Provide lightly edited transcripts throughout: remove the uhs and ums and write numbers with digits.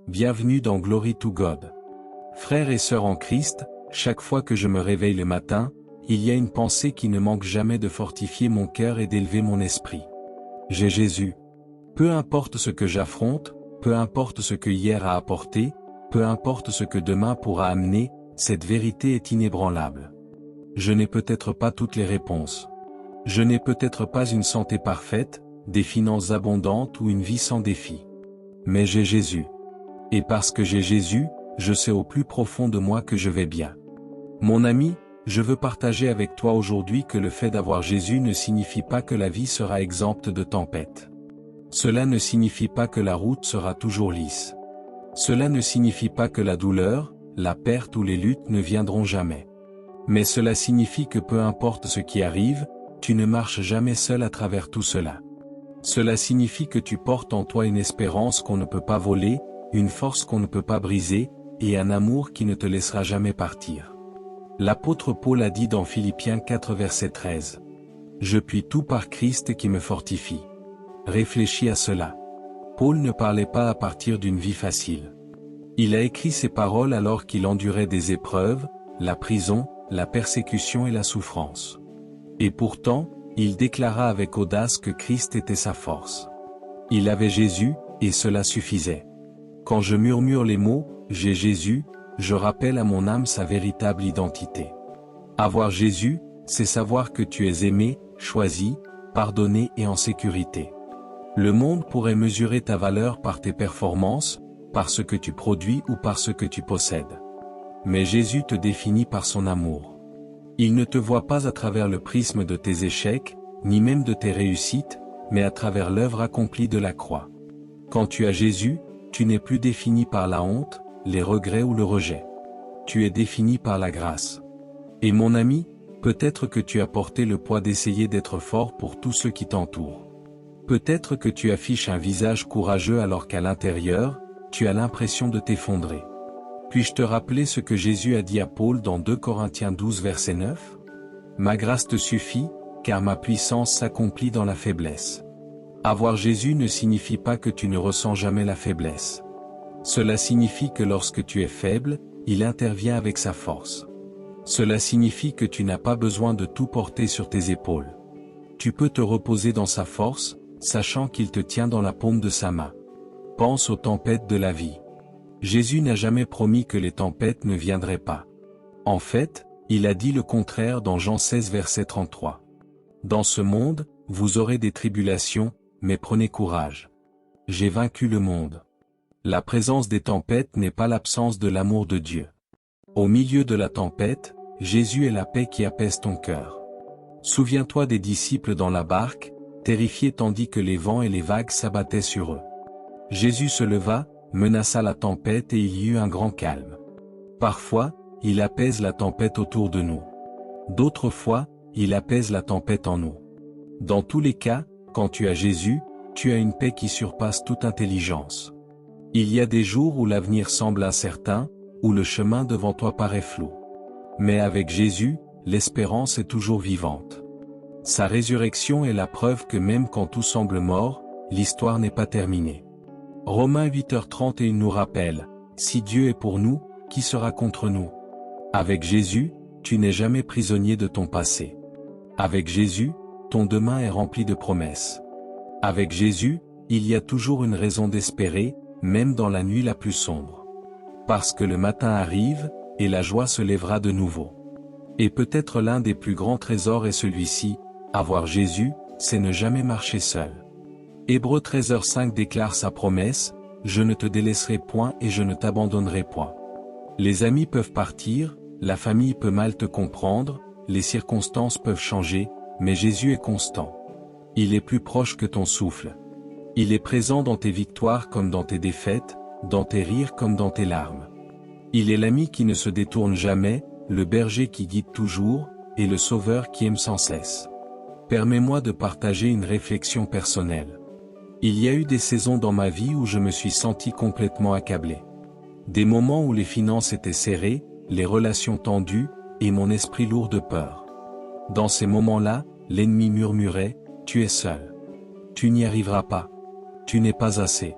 Bienvenue dans Glory to God. Frères et sœurs en Christ, chaque fois que je me réveille le matin, il y a une pensée qui ne manque jamais de fortifier mon cœur et d'élever mon esprit. J'ai Jésus. Peu importe ce que j'affronte, peu importe ce que hier a apporté, peu importe ce que demain pourra amener, cette vérité est inébranlable. Je n'ai peut-être pas toutes les réponses. Je n'ai peut-être pas une santé parfaite, des finances abondantes ou une vie sans défi. Mais j'ai Jésus. Et parce que j'ai Jésus, je sais au plus profond de moi que je vais bien. Mon ami, je veux partager avec toi aujourd'hui que le fait d'avoir Jésus ne signifie pas que la vie sera exempte de tempêtes. Cela ne signifie pas que la route sera toujours lisse. Cela ne signifie pas que la douleur, la perte ou les luttes ne viendront jamais. Mais cela signifie que peu importe ce qui arrive, tu ne marches jamais seul à travers tout cela. Cela signifie que tu portes en toi une espérance qu'on ne peut pas voler, une force qu'on ne peut pas briser, et un amour qui ne te laissera jamais partir. L'apôtre Paul a dit dans Philippiens 4 verset 13. « Je puis tout par Christ qui me fortifie. » Réfléchis à cela. Paul ne parlait pas à partir d'une vie facile. Il a écrit ces paroles alors qu'il endurait des épreuves, la prison, la persécution et la souffrance. Et pourtant, il déclara avec audace que Christ était sa force. Il avait Jésus, et cela suffisait. Quand je murmure les mots « j'ai Jésus », je rappelle à mon âme sa véritable identité. Avoir Jésus, c'est savoir que tu es aimé, choisi, pardonné et en sécurité. Le monde pourrait mesurer ta valeur par tes performances, par ce que tu produis ou par ce que tu possèdes. Mais Jésus te définit par son amour. Il ne te voit pas à travers le prisme de tes échecs, ni même de tes réussites, mais à travers l'œuvre accomplie de la croix. Quand tu as Jésus, tu n'es plus défini par la honte, les regrets ou le rejet. Tu es défini par la grâce. Et mon ami, peut-être que tu as porté le poids d'essayer d'être fort pour tous ceux qui t'entourent. Peut-être que tu affiches un visage courageux alors qu'à l'intérieur, tu as l'impression de t'effondrer. Puis-je te rappeler ce que Jésus a dit à Paul dans 2 Corinthiens 12 verset 9 ? « Ma grâce te suffit, car ma puissance s'accomplit dans la faiblesse. » Avoir Jésus ne signifie pas que tu ne ressens jamais la faiblesse. Cela signifie que lorsque tu es faible, il intervient avec sa force. Cela signifie que tu n'as pas besoin de tout porter sur tes épaules. Tu peux te reposer dans sa force, sachant qu'il te tient dans la paume de sa main. Pense aux tempêtes de la vie. Jésus n'a jamais promis que les tempêtes ne viendraient pas. En fait, il a dit le contraire dans Jean 16 verset 33. Dans ce monde, vous aurez des tribulations, mais prenez courage. J'ai vaincu le monde. La présence des tempêtes n'est pas l'absence de l'amour de Dieu. Au milieu de la tempête, Jésus est la paix qui apaise ton cœur. Souviens-toi des disciples dans la barque, terrifiés tandis que les vents et les vagues s'abattaient sur eux. Jésus se leva, menaça la tempête et il y eut un grand calme. Parfois, il apaise la tempête autour de nous. D'autres fois, il apaise la tempête en nous. Dans tous les cas, quand tu as Jésus, tu as une paix qui surpasse toute intelligence. Il y a des jours où l'avenir semble incertain, où le chemin devant toi paraît flou. Mais avec Jésus, l'espérance est toujours vivante. Sa résurrection est la preuve que même quand tout semble mort, l'histoire n'est pas terminée. Romains 8h31 nous rappelle, « Si Dieu est pour nous, qui sera contre nous ?» Avec Jésus, tu n'es jamais prisonnier de ton passé. Avec Jésus, ton demain est rempli de promesses. Avec Jésus, il y a toujours une raison d'espérer, même dans la nuit la plus sombre. Parce que le matin arrive, et la joie se lèvera de nouveau. Et peut-être l'un des plus grands trésors est celui-ci, avoir Jésus, c'est ne jamais marcher seul. Hébreux 13h5 déclare sa promesse, « Je ne te délaisserai point et je ne t'abandonnerai point. » Les amis peuvent partir, la famille peut mal te comprendre, les circonstances peuvent changer, mais Jésus est constant. Il est plus proche que ton souffle. Il est présent dans tes victoires comme dans tes défaites, dans tes rires comme dans tes larmes. Il est l'ami qui ne se détourne jamais, le berger qui guide toujours, et le sauveur qui aime sans cesse. Permets-moi de partager une réflexion personnelle. Il y a eu des saisons dans ma vie où je me suis senti complètement accablé. Des moments où les finances étaient serrées, les relations tendues, et mon esprit lourd de peur. Dans ces moments-là, l'ennemi murmurait, « Tu es seul. Tu n'y arriveras pas. Tu n'es pas assez. »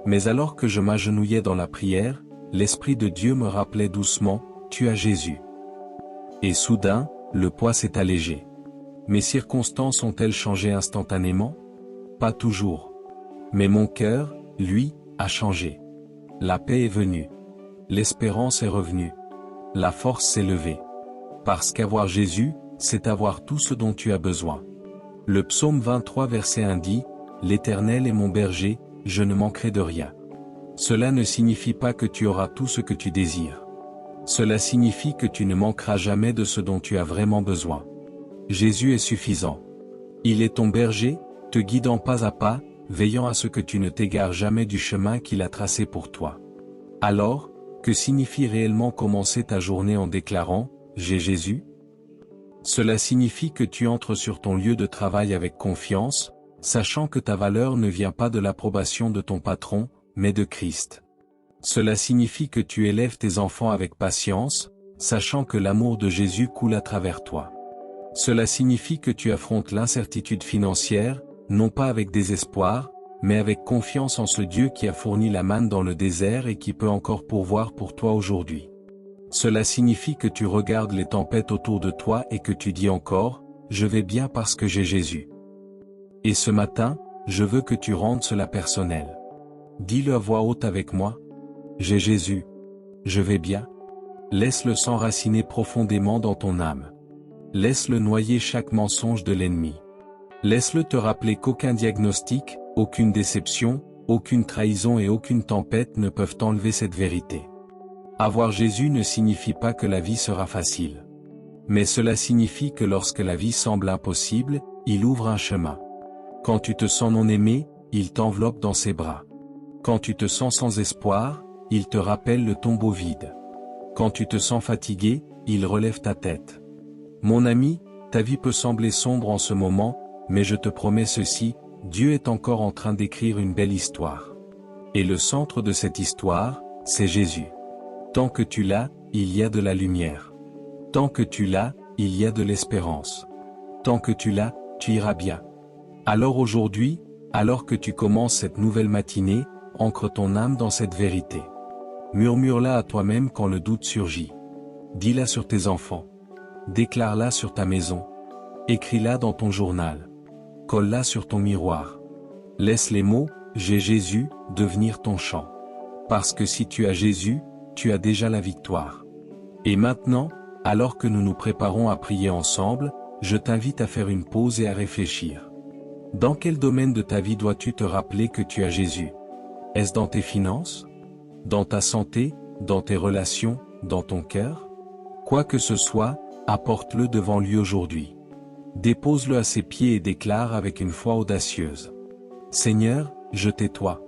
Mais alors que je m'agenouillais dans la prière, l'Esprit de Dieu me rappelait doucement, tu as Jésus. Et soudain, le poids s'est allégé. Mes circonstances ont-elles changé instantanément? Pas toujours. Mais mon cœur, lui, a changé. La paix est venue. L'espérance est revenue. La force s'est levée. Parce qu'avoir Jésus, c'est avoir tout ce dont tu as besoin. Le psaume 23 verset 1 dit, « L'Éternel est mon berger, je ne manquerai de rien. » Cela ne signifie pas que tu auras tout ce que tu désires. Cela signifie que tu ne manqueras jamais de ce dont tu as vraiment besoin. Jésus est suffisant. Il est ton berger, te guidant pas à pas, veillant à ce que tu ne t'égares jamais du chemin qu'il a tracé pour toi. Alors, que signifie réellement commencer ta journée en déclarant « J'ai Jésus » ? Cela signifie que tu entres sur ton lieu de travail avec confiance, sachant que ta valeur ne vient pas de l'approbation de ton patron, mais de Christ. Cela signifie que tu élèves tes enfants avec patience, sachant que l'amour de Jésus coule à travers toi. Cela signifie que tu affrontes l'incertitude financière, non pas avec désespoir, mais avec confiance en ce Dieu qui a fourni la manne dans le désert et qui peut encore pourvoir pour toi aujourd'hui. Cela signifie que tu regardes les tempêtes autour de toi et que tu dis encore, « Je vais bien parce que j'ai Jésus. » Et ce matin, je veux que tu rendes cela personnel. Dis-le à voix haute avec moi. J'ai Jésus. Je vais bien. Laisse-le s'enraciner profondément dans ton âme. Laisse-le noyer chaque mensonge de l'ennemi. Laisse-le te rappeler qu'aucun diagnostic, aucune déception, aucune trahison et aucune tempête ne peuvent enlever cette vérité. Avoir Jésus ne signifie pas que la vie sera facile. Mais cela signifie que lorsque la vie semble impossible, il ouvre un chemin. Quand tu te sens non aimé, il t'enveloppe dans ses bras. Quand tu te sens sans espoir, il te rappelle le tombeau vide. Quand tu te sens fatigué, il relève ta tête. Mon ami, ta vie peut sembler sombre en ce moment, mais je te promets ceci, Dieu est encore en train d'écrire une belle histoire. Et le centre de cette histoire, c'est Jésus. Tant que tu l'as, il y a de la lumière. Tant que tu l'as, il y a de l'espérance. Tant que tu l'as, tu iras bien. Alors aujourd'hui, alors que tu commences cette nouvelle matinée, ancre ton âme dans cette vérité. Murmure-la à toi-même quand le doute surgit. Dis-la sur tes enfants. Déclare-la sur ta maison. Écris-la dans ton journal. Colle-la sur ton miroir. Laisse les mots « J'ai Jésus » devenir ton chant. Parce que si tu as Jésus, tu as déjà la victoire. Et maintenant, alors que nous nous préparons à prier ensemble, je t'invite à faire une pause et à réfléchir. Dans quel domaine de ta vie dois-tu te rappeler que tu as Jésus? Est-ce dans tes finances? Dans ta santé? Dans tes relations? Dans ton cœur? Quoi que ce soit, apporte-le devant lui aujourd'hui. Dépose-le à ses pieds et déclare avec une foi audacieuse. Seigneur, je t'ai-toi.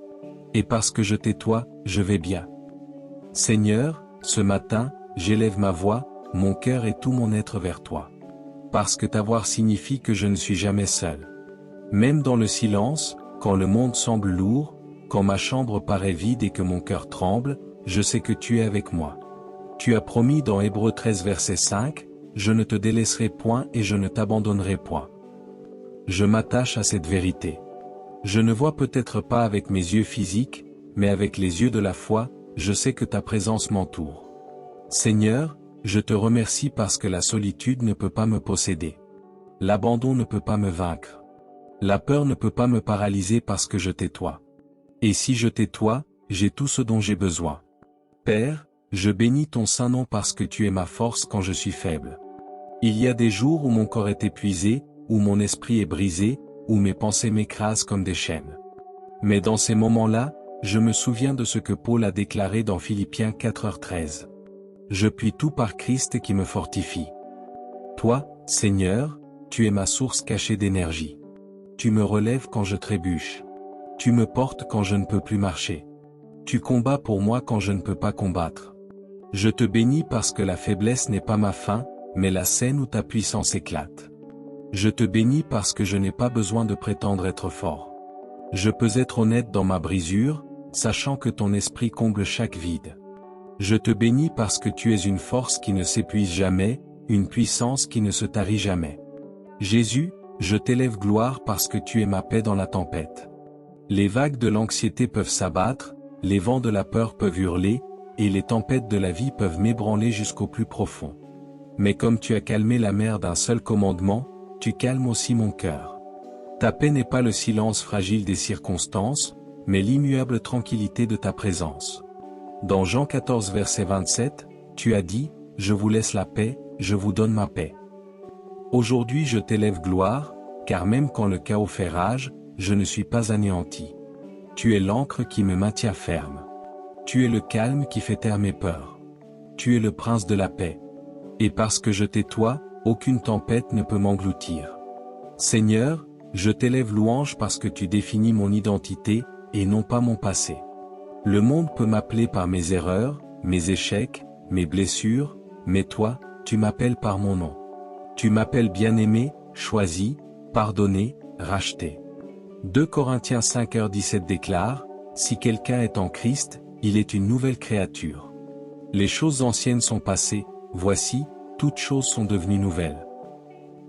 Et parce que je t'ai-toi, je vais bien. Seigneur, ce matin, j'élève ma voix, mon cœur et tout mon être vers toi. Parce que t'avoir signifie que je ne suis jamais seul. Même dans le silence, quand le monde semble lourd, quand ma chambre paraît vide et que mon cœur tremble, je sais que tu es avec moi. Tu as promis dans Hébreux 13 verset 5, « Je ne te délaisserai point et je ne t'abandonnerai point. » Je m'attache à cette vérité. Je ne vois peut-être pas avec mes yeux physiques, mais avec les yeux de la foi, je sais que ta présence m'entoure. Seigneur, je te remercie parce que la solitude ne peut pas me posséder. L'abandon ne peut pas me vaincre. La peur ne peut pas me paralyser parce que je t'ai toi. Et si je t'ai toi, j'ai tout ce dont j'ai besoin. Père, je bénis ton saint nom parce que tu es ma force quand je suis faible. Il y a des jours où mon corps est épuisé, où mon esprit est brisé, où mes pensées m'écrasent comme des chaînes. Mais dans ces moments-là, je me souviens de ce que Paul a déclaré dans Philippiens 4h13. Je puis tout par Christ qui me fortifie. Toi, Seigneur, tu es ma source cachée d'énergie. Tu me relèves quand je trébuche. Tu me portes quand je ne peux plus marcher. Tu combats pour moi quand je ne peux pas combattre. Je te bénis parce que la faiblesse n'est pas ma fin, mais la scène où ta puissance éclate. Je te bénis parce que je n'ai pas besoin de prétendre être fort. Je peux être honnête dans ma brisure, sachant que ton esprit comble chaque vide. Je te bénis parce que tu es une force qui ne s'épuise jamais, une puissance qui ne se tarit jamais. Jésus, je t'élève gloire parce que tu es ma paix dans la tempête. Les vagues de l'anxiété peuvent s'abattre, les vents de la peur peuvent hurler, et les tempêtes de la vie peuvent m'ébranler jusqu'au plus profond. Mais comme tu as calmé la mer d'un seul commandement, tu calmes aussi mon cœur. Ta paix n'est pas le silence fragile des circonstances, mais l'immuable tranquillité de ta présence. Dans Jean 14 verset 27, tu as dit, « Je vous laisse la paix, je vous donne ma paix. » Aujourd'hui je t'élève gloire, car même quand le chaos fait rage, je ne suis pas anéanti. Tu es l'ancre qui me maintient ferme. Tu es le calme qui fait taire mes peurs. Tu es le prince de la paix. Et parce que je t'ai toi, aucune tempête ne peut m'engloutir. Seigneur, je t'élève louange parce que tu définis mon identité, et non pas mon passé. Le monde peut m'appeler par mes erreurs, mes échecs, mes blessures, mais toi, tu m'appelles par mon nom. Tu m'appelles bien-aimé, choisi, pardonné, racheté. 2 Corinthiens 5h17 déclare, « Si quelqu'un est en Christ, il est une nouvelle créature. Les choses anciennes sont passées, voici, toutes choses sont devenues nouvelles. »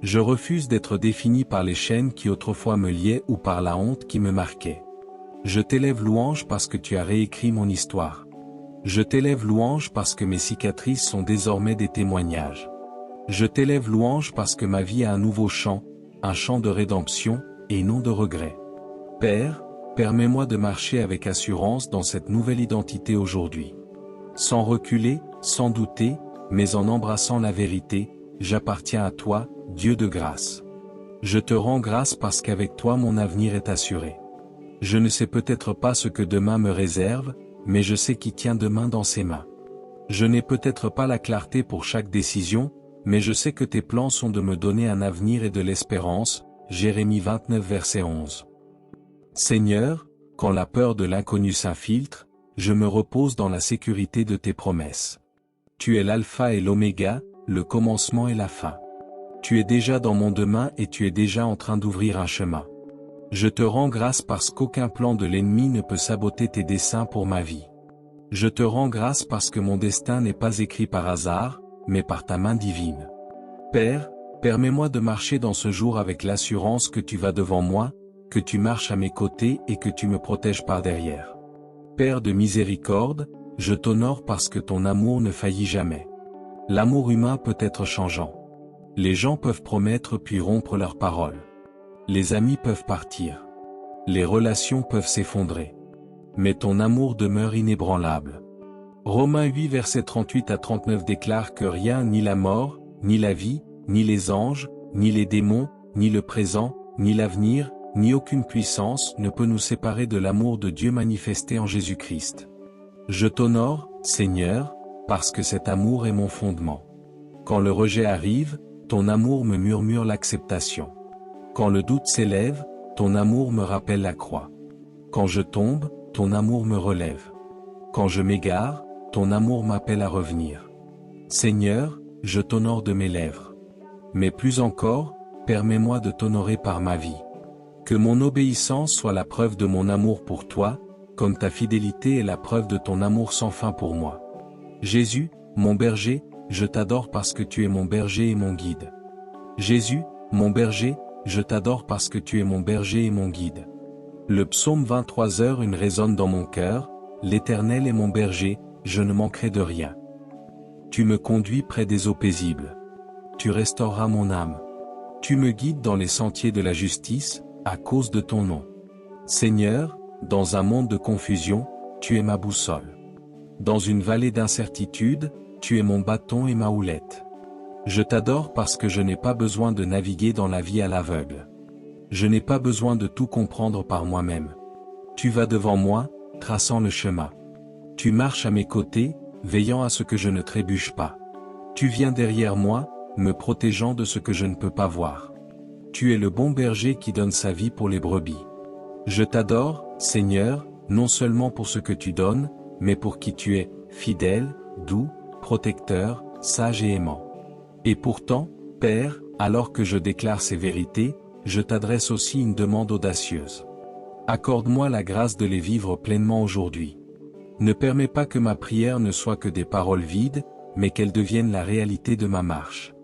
Je refuse d'être défini par les chaînes qui autrefois me liaient ou par la honte qui me marquait. Je t'élève louange parce que tu as réécrit mon histoire. Je t'élève louange parce que mes cicatrices sont désormais des témoignages. Je t'élève louange parce que ma vie a un nouveau chant, un chant de rédemption, et non de regret. Père, permets-moi de marcher avec assurance dans cette nouvelle identité aujourd'hui. Sans reculer, sans douter, mais en embrassant la vérité, j'appartiens à toi, Dieu de grâce. Je te rends grâce parce qu'avec toi mon avenir est assuré. Je ne sais peut-être pas ce que demain me réserve, mais je sais qui tient demain dans ses mains. Je n'ai peut-être pas la clarté pour chaque décision, mais je sais que tes plans sont de me donner un avenir et de l'espérance. Jérémie 29 verset 11. Seigneur, quand la peur de l'inconnu s'infiltre, je me repose dans la sécurité de tes promesses. Tu es l'alpha et l'oméga, le commencement et la fin. Tu es déjà dans mon demain et tu es déjà en train d'ouvrir un chemin. Je te rends grâce parce qu'aucun plan de l'ennemi ne peut saboter tes desseins pour ma vie. Je te rends grâce parce que mon destin n'est pas écrit par hasard, mais par ta main divine. Père, permets-moi de marcher dans ce jour avec l'assurance que tu vas devant moi, que tu marches à mes côtés et que tu me protèges par derrière. Père de miséricorde, je t'honore parce que ton amour ne faillit jamais. L'amour humain peut être changeant. Les gens peuvent promettre puis rompre leurs paroles. Les amis peuvent partir. Les relations peuvent s'effondrer. Mais ton amour demeure inébranlable. Romains 8 versets 38 à 39 déclare que rien ni la mort, ni la vie, ni les anges, ni les démons, ni le présent, ni l'avenir, ni aucune puissance ne peut nous séparer de l'amour de Dieu manifesté en Jésus-Christ. Je t'honore, Seigneur, parce que cet amour est mon fondement. Quand le rejet arrive, ton amour me murmure l'acceptation. Quand le doute s'élève, ton amour me rappelle la croix. Quand je tombe, ton amour me relève. Quand je m'égare, ton amour m'appelle à revenir. Seigneur, je t'honore de mes lèvres. Mais plus encore, permets-moi de t'honorer par ma vie. Que mon obéissance soit la preuve de mon amour pour toi, comme ta fidélité est la preuve de ton amour sans fin pour moi. Jésus, mon berger, je t'adore parce que tu es mon berger et mon guide. Jésus, mon berger, je t'adore parce que tu es mon berger et mon guide. Le psaume 23h résonne dans mon cœur, l'Éternel est mon berger, je ne manquerai de rien. Tu me conduis près des eaux paisibles. Tu restaureras mon âme. Tu me guides dans les sentiers de la justice, à cause de ton nom. Seigneur, dans un monde de confusion, tu es ma boussole. Dans une vallée d'incertitude, tu es mon bâton et ma houlette. Je t'adore parce que je n'ai pas besoin de naviguer dans la vie à l'aveugle. Je n'ai pas besoin de tout comprendre par moi-même. Tu vas devant moi, traçant le chemin. Tu marches à mes côtés, veillant à ce que je ne trébuche pas. Tu viens derrière moi, me protégeant de ce que je ne peux pas voir. Tu es le bon berger qui donne sa vie pour les brebis. Je t'adore, Seigneur, non seulement pour ce que tu donnes, mais pour qui tu es, fidèle, doux, protecteur, sage et aimant. Et pourtant, Père, alors que je déclare ces vérités, je t'adresse aussi une demande audacieuse. Accorde-moi la grâce de les vivre pleinement aujourd'hui. Ne permets pas que ma prière ne soit que des paroles vides, mais qu'elle devienne la réalité de ma marche.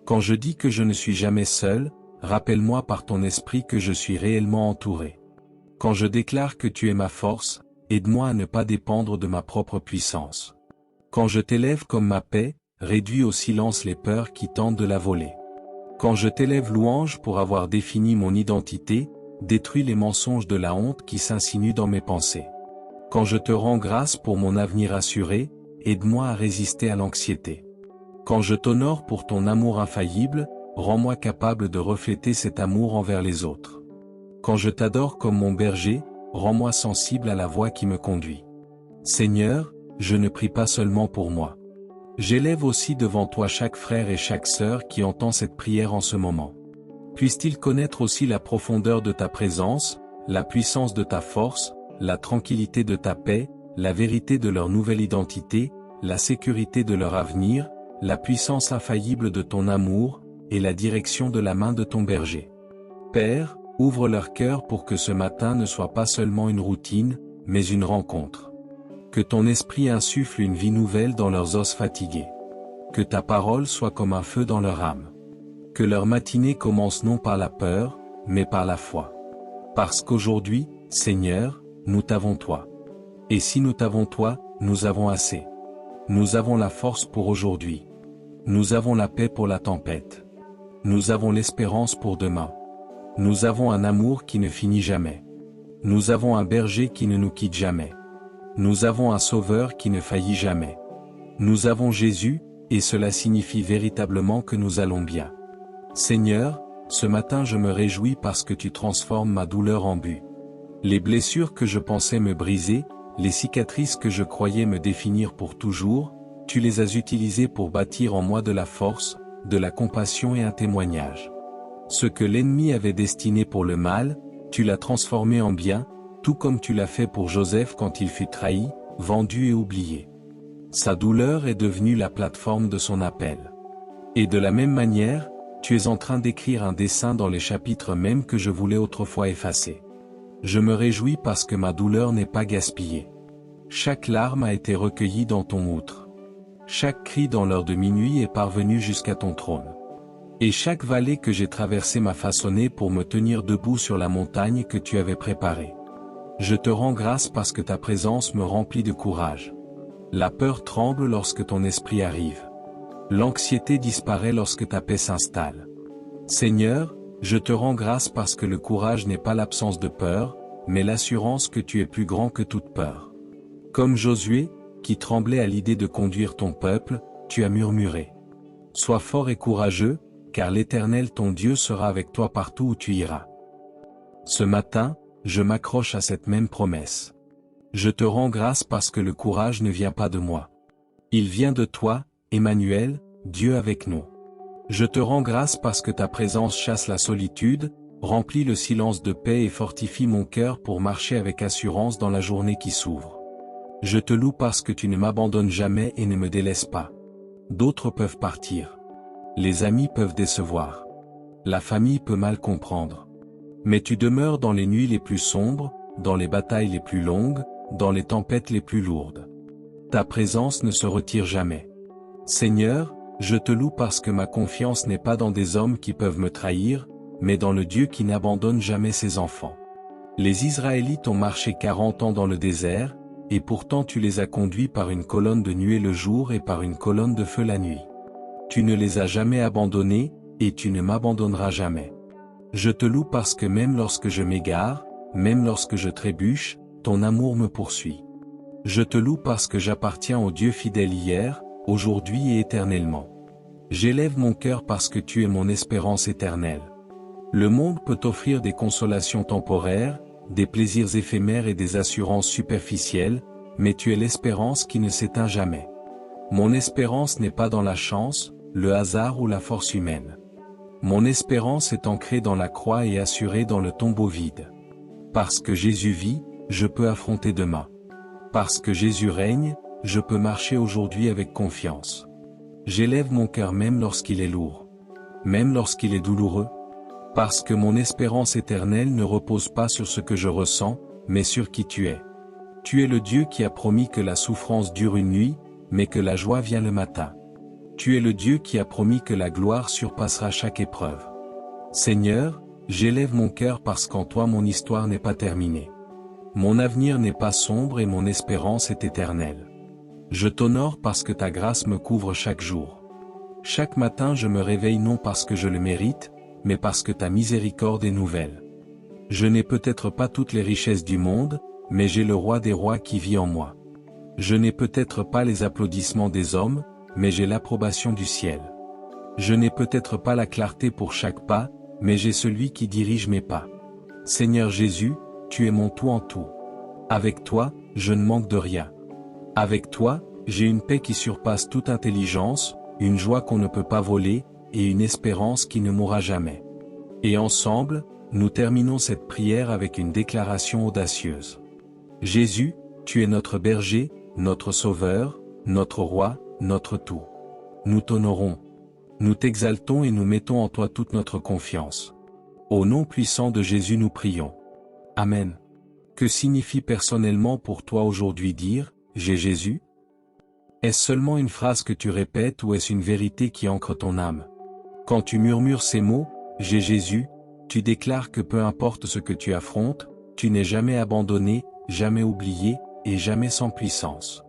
Quand je dis que je ne suis jamais seul, rappelle-moi par ton esprit que je suis réellement entouré. Quand je déclare que tu es ma force, aide-moi à ne pas dépendre de ma propre puissance. Quand je t'élève comme ma paix, réduis au silence les peurs qui tentent de la voler. Quand je t'élève louange pour avoir défini mon identité, détruis les mensonges de la honte qui s'insinuent dans mes pensées. Quand je te rends grâce pour mon avenir assuré, aide-moi à résister à l'anxiété. Quand je t'honore pour ton amour infaillible, rends-moi capable de refléter cet amour envers les autres. Quand je t'adore comme mon berger, rends-moi sensible à la voix qui me conduit. Seigneur, je ne prie pas seulement pour moi. J'élève aussi devant toi chaque frère et chaque sœur qui entend cette prière en ce moment. Puisse-t-il connaître aussi la profondeur de ta présence, la puissance de ta force, la tranquillité de ta paix, la vérité de leur nouvelle identité, la sécurité de leur avenir, la puissance infaillible de ton amour, et la direction de la main de ton berger. Père, ouvre leur cœur pour que ce matin ne soit pas seulement une routine, mais une rencontre. Que ton esprit insuffle une vie nouvelle dans leurs os fatigués. Que ta parole soit comme un feu dans leur âme. Que leur matinée commence non par la peur, mais par la foi. Parce qu'aujourd'hui, Seigneur, nous t'avons toi. Et si nous t'avons toi, nous avons assez. Nous avons la force pour aujourd'hui. Nous avons la paix pour la tempête. Nous avons l'espérance pour demain. Nous avons un amour qui ne finit jamais. Nous avons un berger qui ne nous quitte jamais. Nous avons un sauveur qui ne faillit jamais. Nous avons Jésus, et cela signifie véritablement que nous allons bien. Seigneur, ce matin je me réjouis parce que tu transformes ma douleur en but. Les blessures que je pensais me briser, les cicatrices que je croyais me définir pour toujours, tu les as utilisées pour bâtir en moi de la force, de la compassion et un témoignage. Ce que l'ennemi avait destiné pour le mal, tu l'as transformé en bien, tout comme tu l'as fait pour Joseph quand il fut trahi, vendu et oublié. Sa douleur est devenue la plateforme de son appel. Et de la même manière, tu es en train d'écrire un dessin dans les chapitres mêmes que je voulais autrefois effacer. Je me réjouis parce que ma douleur n'est pas gaspillée. Chaque larme a été recueillie dans ton outre. Chaque cri dans l'heure de minuit est parvenu jusqu'à ton trône. Et chaque vallée que j'ai traversée m'a façonné pour me tenir debout sur la montagne que tu avais préparée. Je te rends grâce parce que ta présence me remplit de courage. La peur tremble lorsque ton esprit arrive. L'anxiété disparaît lorsque ta paix s'installe. Seigneur, je te rends grâce parce que le courage n'est pas l'absence de peur, mais l'assurance que tu es plus grand que toute peur. Comme Josué, qui tremblait à l'idée de conduire ton peuple, tu as murmuré. Sois fort et courageux, car l'Éternel ton Dieu sera avec toi partout où tu iras. Ce matin, je m'accroche à cette même promesse. Je te rends grâce parce que le courage ne vient pas de moi. Il vient de toi, Emmanuel, Dieu avec nous. Je te rends grâce parce que ta présence chasse la solitude, remplit le silence de paix et fortifie mon cœur pour marcher avec assurance dans la journée qui s'ouvre. Je te loue parce que tu ne m'abandonnes jamais et ne me délaisses pas. D'autres peuvent partir. Les amis peuvent décevoir. La famille peut mal comprendre. Mais tu demeures dans les nuits les plus sombres, dans les batailles les plus longues, dans les tempêtes les plus lourdes. Ta présence ne se retire jamais. Seigneur, je te loue parce que ma confiance n'est pas dans des hommes qui peuvent me trahir, mais dans le Dieu qui n'abandonne jamais ses enfants. Les Israélites ont marché 40 ans dans le désert, et pourtant tu les as conduits par une colonne de nuée le jour et par une colonne de feu la nuit. Tu ne les as jamais abandonnés, et tu ne m'abandonneras jamais. Je te loue parce que même lorsque je m'égare, même lorsque je trébuche, ton amour me poursuit. Je te loue parce que j'appartiens au Dieu fidèle hier, aujourd'hui et éternellement. J'élève mon cœur parce que tu es mon espérance éternelle. Le monde peut offrir des consolations temporaires, des plaisirs éphémères et des assurances superficielles, mais tu es l'espérance qui ne s'éteint jamais. Mon espérance n'est pas dans la chance, le hasard ou la force humaine. Mon espérance est ancrée dans la croix et assurée dans le tombeau vide. Parce que Jésus vit, je peux affronter demain. Parce que Jésus règne, je peux marcher aujourd'hui avec confiance. J'élève mon cœur même lorsqu'il est lourd. Même lorsqu'il est douloureux. Parce que mon espérance éternelle ne repose pas sur ce que je ressens, mais sur qui tu es. Tu es le Dieu qui a promis que la souffrance dure une nuit, mais que la joie vient le matin. Tu es le Dieu qui a promis que la gloire surpassera chaque épreuve. Seigneur, j'élève mon cœur parce qu'en toi mon histoire n'est pas terminée. Mon avenir n'est pas sombre et mon espérance est éternelle. Je t'honore parce que ta grâce me couvre chaque jour. Chaque matin je me réveille non parce que je le mérite, mais parce que ta miséricorde est nouvelle. Je n'ai peut-être pas toutes les richesses du monde, mais j'ai le roi des rois qui vit en moi. Je n'ai peut-être pas les applaudissements des hommes, mais j'ai l'approbation du ciel. Je n'ai peut-être pas la clarté pour chaque pas, mais j'ai celui qui dirige mes pas. Seigneur Jésus, tu es mon tout en tout. Avec toi, je ne manque de rien. Avec toi, j'ai une paix qui surpasse toute intelligence, une joie qu'on ne peut pas voler, et une espérance qui ne mourra jamais. Et ensemble, nous terminons cette prière avec une déclaration audacieuse. Jésus, tu es notre berger, notre sauveur, notre roi, notre tout. Nous t'honorons. Nous t'exaltons et nous mettons en toi toute notre confiance. Au nom puissant de Jésus nous prions. Amen. Que signifie personnellement pour toi aujourd'hui dire « J'ai Jésus » ? Est-ce seulement une phrase que tu répètes ou est-ce une vérité qui ancre ton âme ? Quand tu murmures ces mots « J'ai Jésus », tu déclares que peu importe ce que tu affrontes, tu n'es jamais abandonné, jamais oublié, et jamais sans puissance.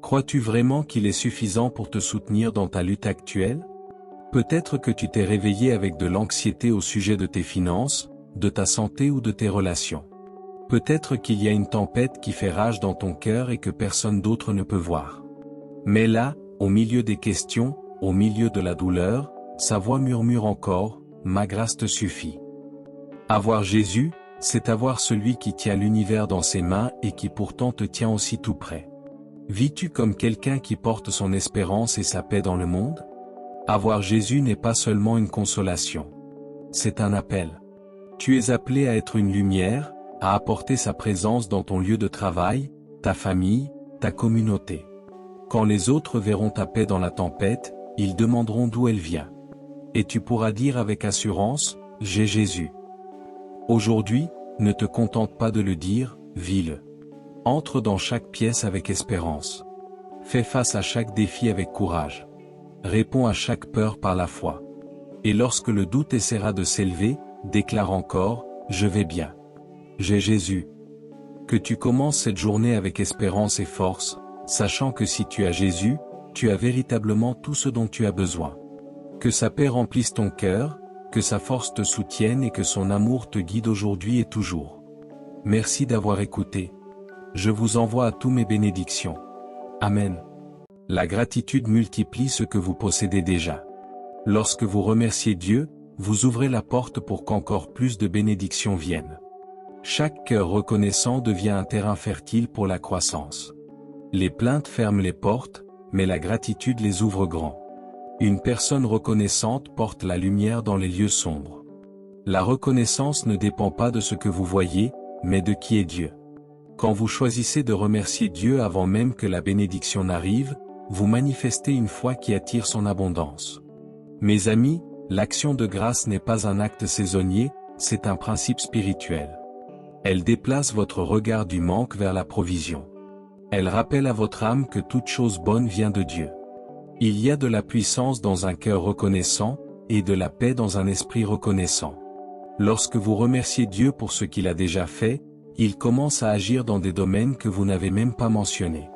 Crois-tu vraiment qu'il est suffisant pour te soutenir dans ta lutte actuelle ? Peut-être que tu t'es réveillé avec de l'anxiété au sujet de tes finances, de ta santé ou de tes relations. Peut-être qu'il y a une tempête qui fait rage dans ton cœur et que personne d'autre ne peut voir. Mais là, au milieu des questions, au milieu de la douleur, sa voix murmure encore, « Ma grâce te suffit ». Avoir Jésus, c'est avoir celui qui tient l'univers dans ses mains et qui pourtant te tient aussi tout près. Vis-tu comme quelqu'un qui porte son espérance et sa paix dans le monde ? Avoir Jésus n'est pas seulement une consolation. C'est un appel. Tu es appelé à être une lumière, à apporter sa présence dans ton lieu de travail, ta famille, ta communauté. Quand les autres verront ta paix dans la tempête, ils demanderont d'où elle vient. Et tu pourras dire avec assurance, « J'ai Jésus ». Aujourd'hui, ne te contente pas de le dire, vis-le. Entre dans chaque pièce avec espérance. Fais face à chaque défi avec courage. Réponds à chaque peur par la foi. Et lorsque le doute essaiera de s'élever, déclare encore, « Je vais bien. J'ai Jésus ». Que tu commences cette journée avec espérance et force, sachant que si tu as Jésus, tu as véritablement tout ce dont tu as besoin. Que sa paix remplisse ton cœur, que sa force te soutienne et que son amour te guide aujourd'hui et toujours. Merci d'avoir écouté. Je vous envoie à tous mes bénédictions. Amen. La gratitude multiplie ce que vous possédez déjà. Lorsque vous remerciez Dieu, vous ouvrez la porte pour qu'encore plus de bénédictions viennent. Chaque cœur reconnaissant devient un terrain fertile pour la croissance. Les plaintes ferment les portes, mais la gratitude les ouvre grand. Une personne reconnaissante porte la lumière dans les lieux sombres. La reconnaissance ne dépend pas de ce que vous voyez, mais de qui est Dieu. Quand vous choisissez de remercier Dieu avant même que la bénédiction n'arrive, vous manifestez une foi qui attire son abondance. Mes amis, l'action de grâce n'est pas un acte saisonnier, c'est un principe spirituel. Elle déplace votre regard du manque vers la provision. Elle rappelle à votre âme que toute chose bonne vient de Dieu. Il y a de la puissance dans un cœur reconnaissant, et de la paix dans un esprit reconnaissant. Lorsque vous remerciez Dieu pour ce qu'il a déjà fait, il commence à agir dans des domaines que vous n'avez même pas mentionnés.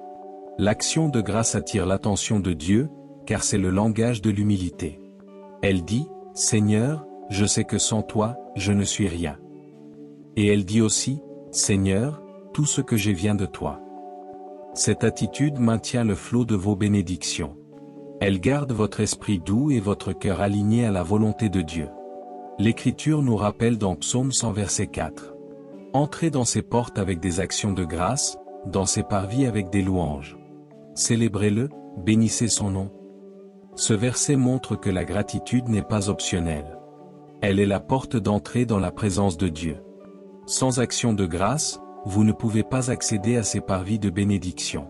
L'action de grâce attire l'attention de Dieu, car c'est le langage de l'humilité. Elle dit, « Seigneur, je sais que sans toi, je ne suis rien. » Et elle dit aussi, « Seigneur, tout ce que j'ai vient de toi. » Cette attitude maintient le flot de vos bénédictions. Elle garde votre esprit doux et votre cœur aligné à la volonté de Dieu. L'Écriture nous rappelle dans Psaume 100 verset 4. Entrez dans ses portes avec des actions de grâce, dans ses parvis avec des louanges. Célébrez-le, bénissez son nom. Ce verset montre que la gratitude n'est pas optionnelle. Elle est la porte d'entrée dans la présence de Dieu. Sans action de grâce, vous ne pouvez pas accéder à ses parvis de bénédiction.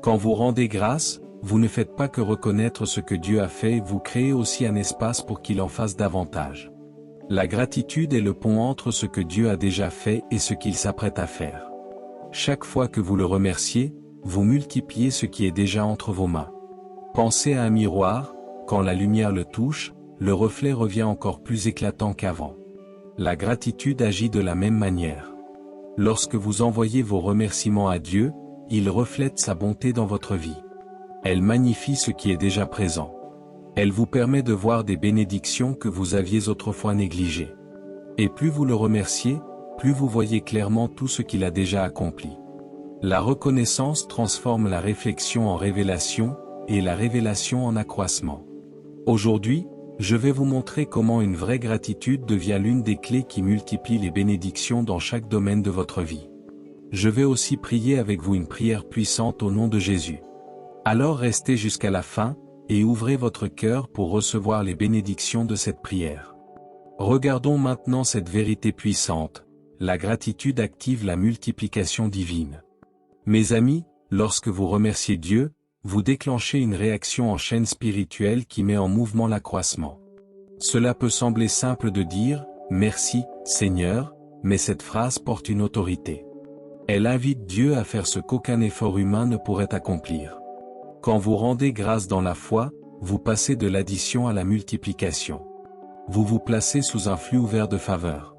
Quand vous rendez grâce, vous ne faites pas que reconnaître ce que Dieu a fait, vous créez aussi un espace pour qu'il en fasse davantage. La gratitude est le pont entre ce que Dieu a déjà fait et ce qu'il s'apprête à faire. Chaque fois que vous le remerciez, vous multipliez ce qui est déjà entre vos mains. Pensez à un miroir, quand la lumière le touche, le reflet revient encore plus éclatant qu'avant. La gratitude agit de la même manière. Lorsque vous envoyez vos remerciements à Dieu, il reflète sa bonté dans votre vie. Elle magnifie ce qui est déjà présent. Elle vous permet de voir des bénédictions que vous aviez autrefois négligées. Et plus vous le remerciez, plus vous voyez clairement tout ce qu'il a déjà accompli. La reconnaissance transforme la réflexion en révélation, et la révélation en accroissement. Aujourd'hui, je vais vous montrer comment une vraie gratitude devient l'une des clés qui multiplie les bénédictions dans chaque domaine de votre vie. Je vais aussi prier avec vous une prière puissante au nom de Jésus. Alors restez jusqu'à la fin, et ouvrez votre cœur pour recevoir les bénédictions de cette prière. Regardons maintenant cette vérité puissante. La gratitude active la multiplication divine. Mes amis, lorsque vous remerciez Dieu, vous déclenchez une réaction en chaîne spirituelle qui met en mouvement l'accroissement. Cela peut sembler simple de dire « Merci, Seigneur », mais cette phrase porte une autorité. Elle invite Dieu à faire ce qu'aucun effort humain ne pourrait accomplir. Quand vous rendez grâce dans la foi, vous passez de l'addition à la multiplication. Vous vous placez sous un flux ouvert de faveur.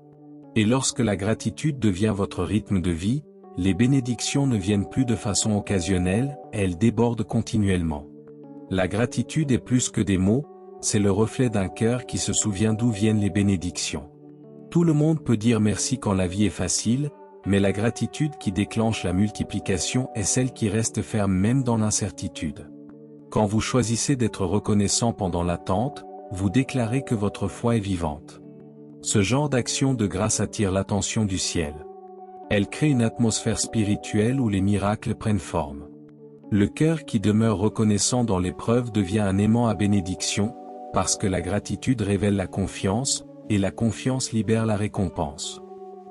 Et lorsque la gratitude devient votre rythme de vie, les bénédictions ne viennent plus de façon occasionnelle, elles débordent continuellement. La gratitude est plus que des mots, c'est le reflet d'un cœur qui se souvient d'où viennent les bénédictions. Tout le monde peut dire merci quand la vie est facile, mais la gratitude qui déclenche la multiplication est celle qui reste ferme même dans l'incertitude. Quand vous choisissez d'être reconnaissant pendant l'attente, vous déclarez que votre foi est vivante. Ce genre d'action de grâce attire l'attention du ciel. Elle crée une atmosphère spirituelle où les miracles prennent forme. Le cœur qui demeure reconnaissant dans l'épreuve devient un aimant à bénédiction, parce que la gratitude révèle la confiance, et la confiance libère la récompense.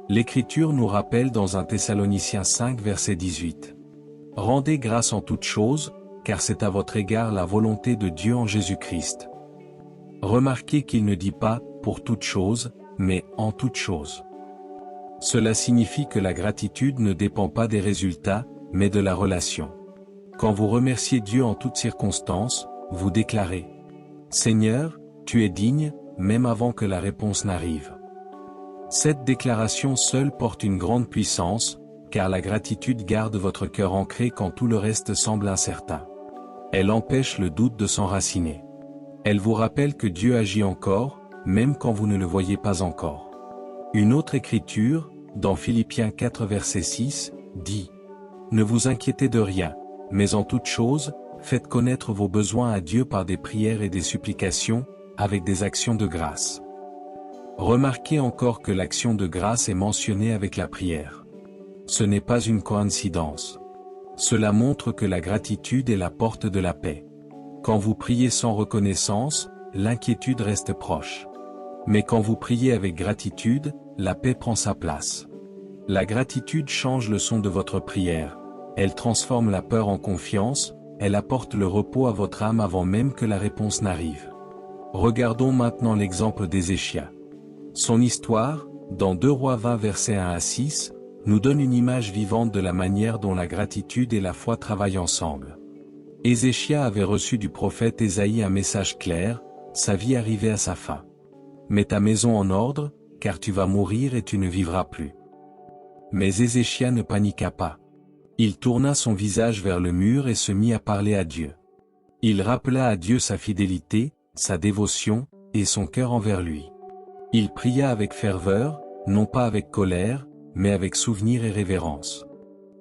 L'Écriture nous rappelle dans 1 Thessaloniciens 5 verset 18. Rendez grâce en toutes choses, car c'est à votre égard la volonté de Dieu en Jésus-Christ. Remarquez qu'il ne dit pas « pour toutes choses », mais « en toutes choses ». Cela signifie que la gratitude ne dépend pas des résultats, mais de la relation. Quand vous remerciez Dieu en toutes circonstances, vous déclarez « Seigneur, tu es digne », même avant que la réponse n'arrive. Cette déclaration seule porte une grande puissance, car la gratitude garde votre cœur ancré quand tout le reste semble incertain. Elle empêche le doute de s'enraciner. Elle vous rappelle que Dieu agit encore, même quand vous ne le voyez pas encore. Une autre écriture, dans Philippiens 4 verset 6, dit « Ne vous inquiétez de rien, mais en toute chose, faites connaître vos besoins à Dieu par des prières et des supplications, avec des actions de grâce. » Remarquez encore que l'action de grâce est mentionnée avec la prière. Ce n'est pas une coïncidence. Cela montre que la gratitude est la porte de la paix. Quand vous priez sans reconnaissance, l'inquiétude reste proche. Mais quand vous priez avec gratitude, la paix prend sa place. La gratitude change le son de votre prière. Elle transforme la peur en confiance, elle apporte le repos à votre âme avant même que la réponse n'arrive. Regardons maintenant l'exemple d'Ézéchias. Son histoire, dans 2 Rois 20 versets 1 à 6, nous donne une image vivante de la manière dont la gratitude et la foi travaillent ensemble. Ézéchias avait reçu du prophète Ésaïe un message clair, sa vie arrivait à sa fin. Mets ta maison en ordre, car tu vas mourir et tu ne vivras plus. Mais Ézéchias ne paniqua pas. Il tourna son visage vers le mur et se mit à parler à Dieu. Il rappela à Dieu sa fidélité, sa dévotion, et son cœur envers lui. Il pria avec ferveur, non pas avec colère, mais avec souvenir et révérence.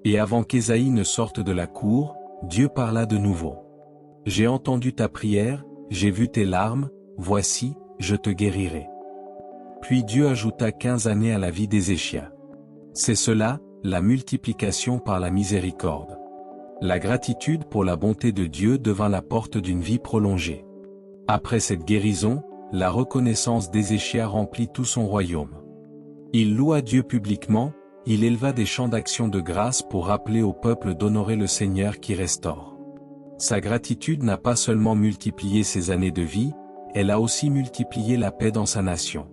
Et avant qu'Ésaïe ne sorte de la cour, Dieu parla de nouveau. « J'ai entendu ta prière, j'ai vu tes larmes, voici, je te guérirai. » Puis Dieu ajouta 15 années à la vie d'Ézéchias. C'est cela, la multiplication par la miséricorde. La gratitude pour la bonté de Dieu devint la porte d'une vie prolongée. Après cette guérison, la reconnaissance d'Ézéchias remplit tout son royaume. Il loua Dieu publiquement, il éleva des chants d'action de grâce pour rappeler au peuple d'honorer le Seigneur qui restaure. Sa gratitude n'a pas seulement multiplié ses années de vie, elle a aussi multiplié la paix dans sa nation.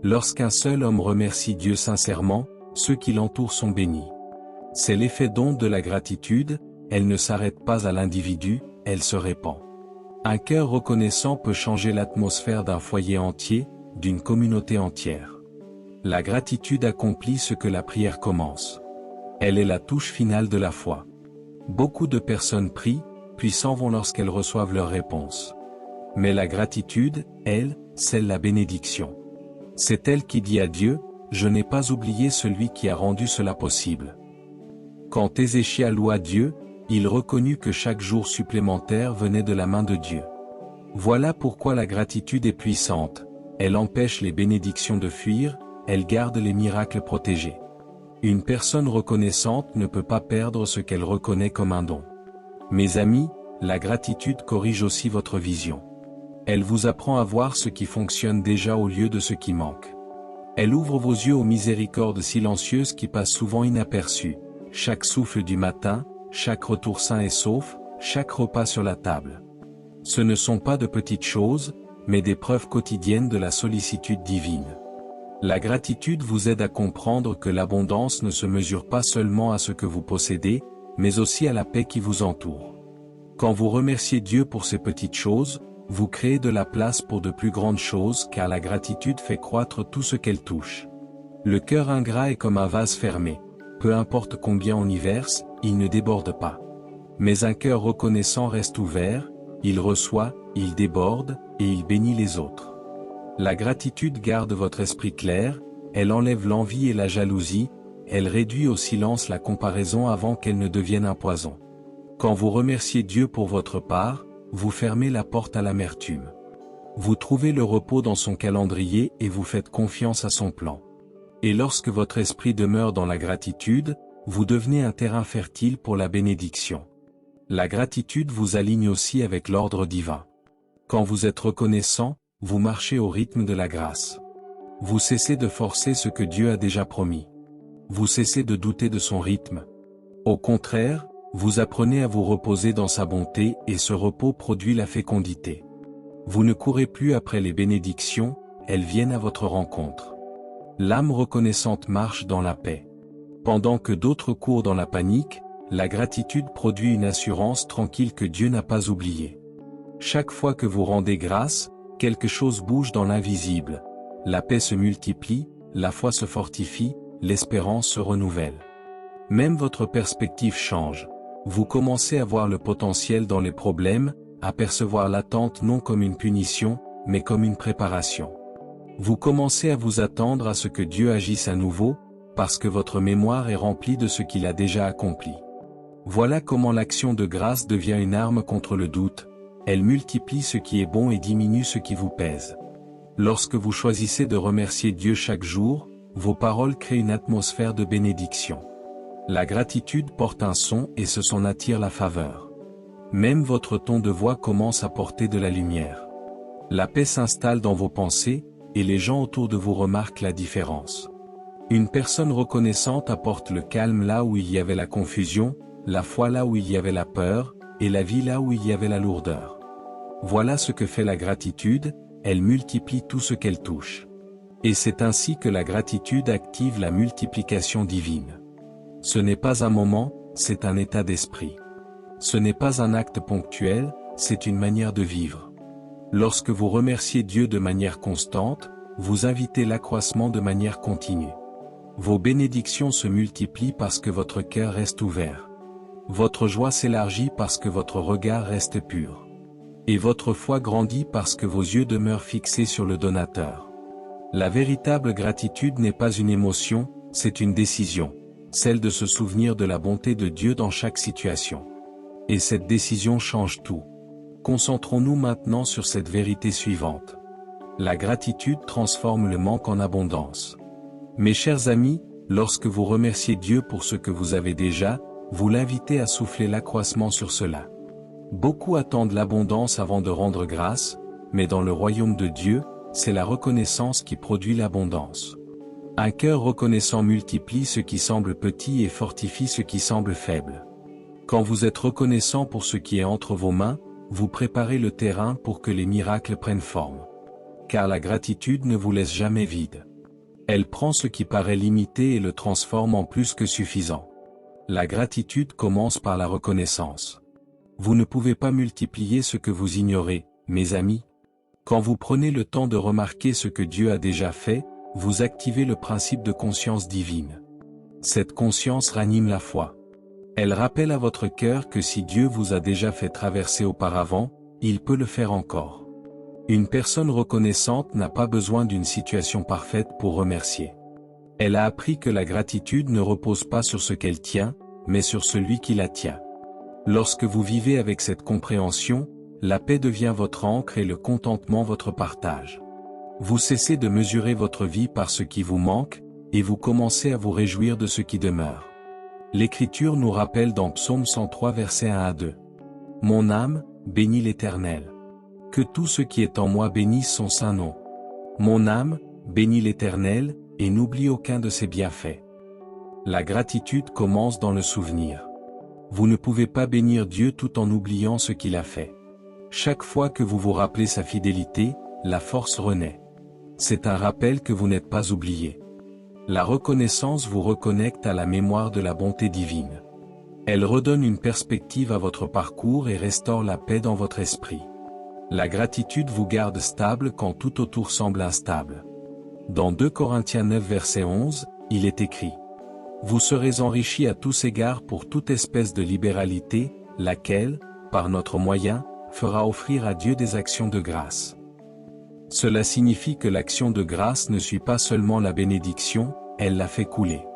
Lorsqu'un seul homme remercie Dieu sincèrement, ceux qui l'entourent sont bénis. C'est l'effet d'onde de la gratitude, elle ne s'arrête pas à l'individu, elle se répand. Un cœur reconnaissant peut changer l'atmosphère d'un foyer entier, d'une communauté entière. La gratitude accomplit ce que la prière commence. Elle est la touche finale de la foi. Beaucoup de personnes prient, puis s'en vont lorsqu'elles reçoivent leur réponse. Mais la gratitude, elle, scelle la bénédiction. C'est elle qui dit à Dieu, « Je n'ai pas oublié celui qui a rendu cela possible. » Quand Ézéchia loua Dieu, il reconnut que chaque jour supplémentaire venait de la main de Dieu. Voilà pourquoi la gratitude est puissante, elle empêche les bénédictions de fuir, elle garde les miracles protégés. Une personne reconnaissante ne peut pas perdre ce qu'elle reconnaît comme un don. Mes amis, la gratitude corrige aussi votre vision. Elle vous apprend à voir ce qui fonctionne déjà au lieu de ce qui manque. Elle ouvre vos yeux aux miséricordes silencieuses qui passent souvent inaperçues. Chaque souffle du matin, chaque retour sain et sauf, chaque repas sur la table. Ce ne sont pas de petites choses, mais des preuves quotidiennes de la sollicitude divine. La gratitude vous aide à comprendre que l'abondance ne se mesure pas seulement à ce que vous possédez, mais aussi à la paix qui vous entoure. Quand vous remerciez Dieu pour ces petites choses, vous créez de la place pour de plus grandes choses car la gratitude fait croître tout ce qu'elle touche. Le cœur ingrat est comme un vase fermé. Peu importe combien on y verse, il ne déborde pas. Mais un cœur reconnaissant reste ouvert, il reçoit, il déborde, et il bénit les autres. La gratitude garde votre esprit clair, elle enlève l'envie et la jalousie, elle réduit au silence la comparaison avant qu'elle ne devienne un poison. Quand vous remerciez Dieu pour votre part, vous fermez la porte à l'amertume. Vous trouvez le repos dans son calendrier et vous faites confiance à son plan. Et lorsque votre esprit demeure dans la gratitude, vous devenez un terrain fertile pour la bénédiction. La gratitude vous aligne aussi avec l'ordre divin. Quand vous êtes reconnaissant, vous marchez au rythme de la grâce. Vous cessez de forcer ce que Dieu a déjà promis. Vous cessez de douter de son rythme. Au contraire, vous apprenez à vous reposer dans sa bonté et ce repos produit la fécondité. Vous ne courez plus après les bénédictions, elles viennent à votre rencontre. L'âme reconnaissante marche dans la paix. Pendant que d'autres courent dans la panique, la gratitude produit une assurance tranquille que Dieu n'a pas oubliée. Chaque fois que vous rendez grâce, quelque chose bouge dans l'invisible. La paix se multiplie, la foi se fortifie, l'espérance se renouvelle. Même votre perspective change. Vous commencez à voir le potentiel dans les problèmes, à percevoir l'attente non comme une punition, mais comme une préparation. Vous commencez à vous attendre à ce que Dieu agisse à nouveau, parce que votre mémoire est remplie de ce qu'il a déjà accompli. Voilà comment l'action de grâce devient une arme contre le doute, elle multiplie ce qui est bon et diminue ce qui vous pèse. Lorsque vous choisissez de remercier Dieu chaque jour, vos paroles créent une atmosphère de bénédiction. La gratitude porte un son et ce son attire la faveur. Même votre ton de voix commence à porter de la lumière. La paix s'installe dans vos pensées, et les gens autour de vous remarquent la différence. Une personne reconnaissante apporte le calme là où il y avait la confusion, la foi là où il y avait la peur, et la vie là où il y avait la lourdeur. Voilà ce que fait la gratitude, elle multiplie tout ce qu'elle touche. Et c'est ainsi que la gratitude active la multiplication divine. Ce n'est pas un moment, c'est un état d'esprit. Ce n'est pas un acte ponctuel, c'est une manière de vivre. Lorsque vous remerciez Dieu de manière constante, vous invitez l'accroissement de manière continue. Vos bénédictions se multiplient parce que votre cœur reste ouvert. Votre joie s'élargit parce que votre regard reste pur. Et votre foi grandit parce que vos yeux demeurent fixés sur le donateur. La véritable gratitude n'est pas une émotion, c'est une décision, celle de se souvenir de la bonté de Dieu dans chaque situation. Et cette décision change tout. Concentrons-nous maintenant sur cette vérité suivante. La gratitude transforme le manque en abondance. Mes chers amis, lorsque vous remerciez Dieu pour ce que vous avez déjà, vous l'invitez à souffler l'accroissement sur cela. Beaucoup attendent l'abondance avant de rendre grâce, mais dans le royaume de Dieu, c'est la reconnaissance qui produit l'abondance. Un cœur reconnaissant multiplie ce qui semble petit et fortifie ce qui semble faible. Quand vous êtes reconnaissant pour ce qui est entre vos mains, vous préparez le terrain pour que les miracles prennent forme. Car la gratitude ne vous laisse jamais vide. Elle prend ce qui paraît limité et le transforme en plus que suffisant. La gratitude commence par la reconnaissance. Vous ne pouvez pas multiplier ce que vous ignorez, mes amis. Quand vous prenez le temps de remarquer ce que Dieu a déjà fait, vous activez le principe de conscience divine. Cette conscience ranime la foi. Elle rappelle à votre cœur que si Dieu vous a déjà fait traverser auparavant, il peut le faire encore. Une personne reconnaissante n'a pas besoin d'une situation parfaite pour remercier. Elle a appris que la gratitude ne repose pas sur ce qu'elle tient, mais sur celui qui la tient. Lorsque vous vivez avec cette compréhension, la paix devient votre ancre et le contentement votre partage. Vous cessez de mesurer votre vie par ce qui vous manque, et vous commencez à vous réjouir de ce qui demeure. L'Écriture nous rappelle dans Psaume 103 versets 1 à 2. « Mon âme, bénis l'Éternel. Que tout ce qui est en moi bénisse son saint nom. Mon âme, bénis l'Éternel, et n'oublie aucun de ses bienfaits. » La gratitude commence dans le souvenir. Vous ne pouvez pas bénir Dieu tout en oubliant ce qu'il a fait. Chaque fois que vous vous rappelez sa fidélité, la force renaît. C'est un rappel que vous n'êtes pas oublié. La reconnaissance vous reconnecte à la mémoire de la bonté divine. Elle redonne une perspective à votre parcours et restaure la paix dans votre esprit. La gratitude vous garde stable quand tout autour semble instable. Dans 2 Corinthiens 9 verset 11, il est écrit: « Vous serez enrichis à tous égards pour toute espèce de libéralité, laquelle, par notre moyen, fera offrir à Dieu des actions de grâce. » Cela signifie que l'action de grâce ne suit pas seulement la bénédiction, elle la fait couler.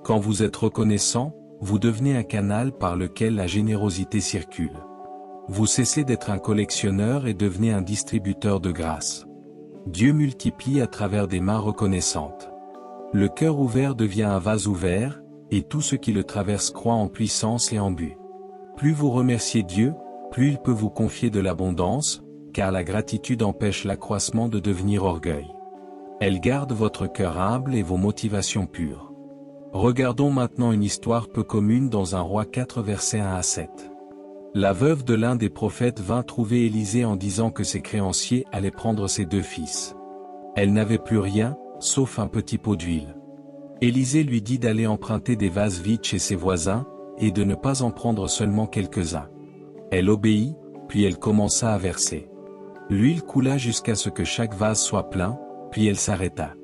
Quand vous êtes reconnaissant, vous devenez un canal par lequel la générosité circule. Vous cessez d'être un collectionneur et devenez un distributeur de grâce. Dieu multiplie à travers des mains reconnaissantes. Le cœur ouvert devient un vase ouvert, et tout ce qui le traverse croît en puissance et en but. Plus vous remerciez Dieu, plus il peut vous confier de l'abondance, car la gratitude empêche l'accroissement de devenir orgueil. Elle garde votre cœur humble et vos motivations pures. Regardons maintenant une histoire peu commune dans 1 Roi 4 versets 1 à 7. La veuve de l'un des prophètes vint trouver Élisée en disant que ses créanciers allaient prendre ses 2 fils. Elle n'avait plus rien, sauf un petit pot d'huile. Élisée lui dit d'aller emprunter des vases vides chez ses voisins, et de ne pas en prendre seulement quelques-uns. Elle obéit, puis elle commença à verser. L'huile coula jusqu'à ce que chaque vase soit plein, puis elle s'arrêta.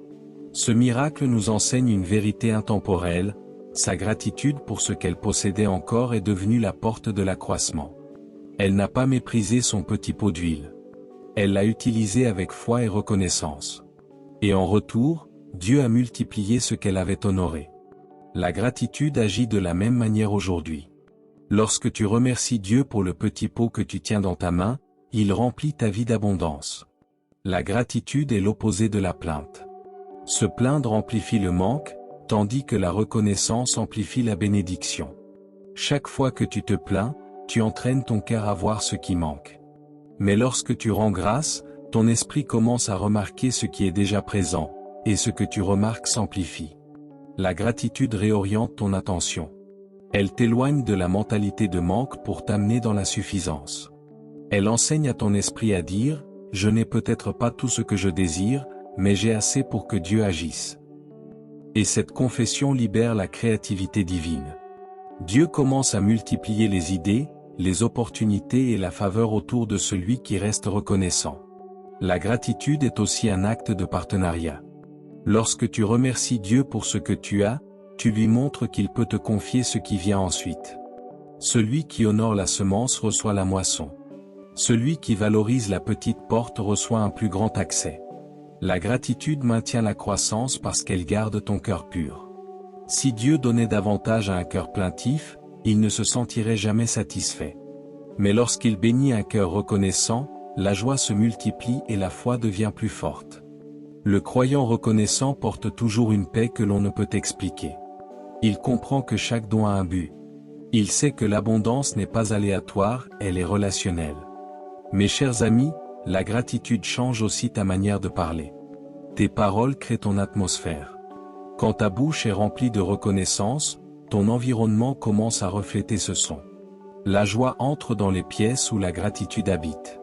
Ce miracle nous enseigne une vérité intemporelle: sa gratitude pour ce qu'elle possédait encore est devenue la porte de l'accroissement. Elle n'a pas méprisé son petit pot d'huile. Elle l'a utilisé avec foi et reconnaissance. Et en retour, Dieu a multiplié ce qu'elle avait honoré. La gratitude agit de la même manière aujourd'hui. Lorsque tu remercies Dieu pour le petit pot que tu tiens dans ta main, il remplit ta vie d'abondance. La gratitude est l'opposé de la plainte. Se plaindre amplifie le manque, tandis que la reconnaissance amplifie la bénédiction. Chaque fois que tu te plains, tu entraînes ton cœur à voir ce qui manque. Mais lorsque tu rends grâce, ton esprit commence à remarquer ce qui est déjà présent, et ce que tu remarques s'amplifie. La gratitude réoriente ton attention. Elle t'éloigne de la mentalité de manque pour t'amener dans la suffisance. Elle enseigne à ton esprit à dire: « Je n'ai peut-être pas tout ce que je désire, mais j'ai assez pour que Dieu agisse. » Et cette confession libère la créativité divine. Dieu commence à multiplier les idées, les opportunités et la faveur autour de celui qui reste reconnaissant. La gratitude est aussi un acte de partenariat. Lorsque tu remercies Dieu pour ce que tu as, tu lui montres qu'il peut te confier ce qui vient ensuite. Celui qui honore la semence reçoit la moisson. Celui qui valorise la petite porte reçoit un plus grand accès. La gratitude maintient la croissance parce qu'elle garde ton cœur pur. Si Dieu donnait davantage à un cœur plaintif, il ne se sentirait jamais satisfait. Mais lorsqu'il bénit un cœur reconnaissant, la joie se multiplie et la foi devient plus forte. Le croyant reconnaissant porte toujours une paix que l'on ne peut expliquer. Il comprend que chaque don a un but. Il sait que l'abondance n'est pas aléatoire, elle est relationnelle. Mes chers amis, la gratitude change aussi ta manière de parler. Tes paroles créent ton atmosphère. Quand ta bouche est remplie de reconnaissance, ton environnement commence à refléter ce son. La joie entre dans les pièces où la gratitude habite.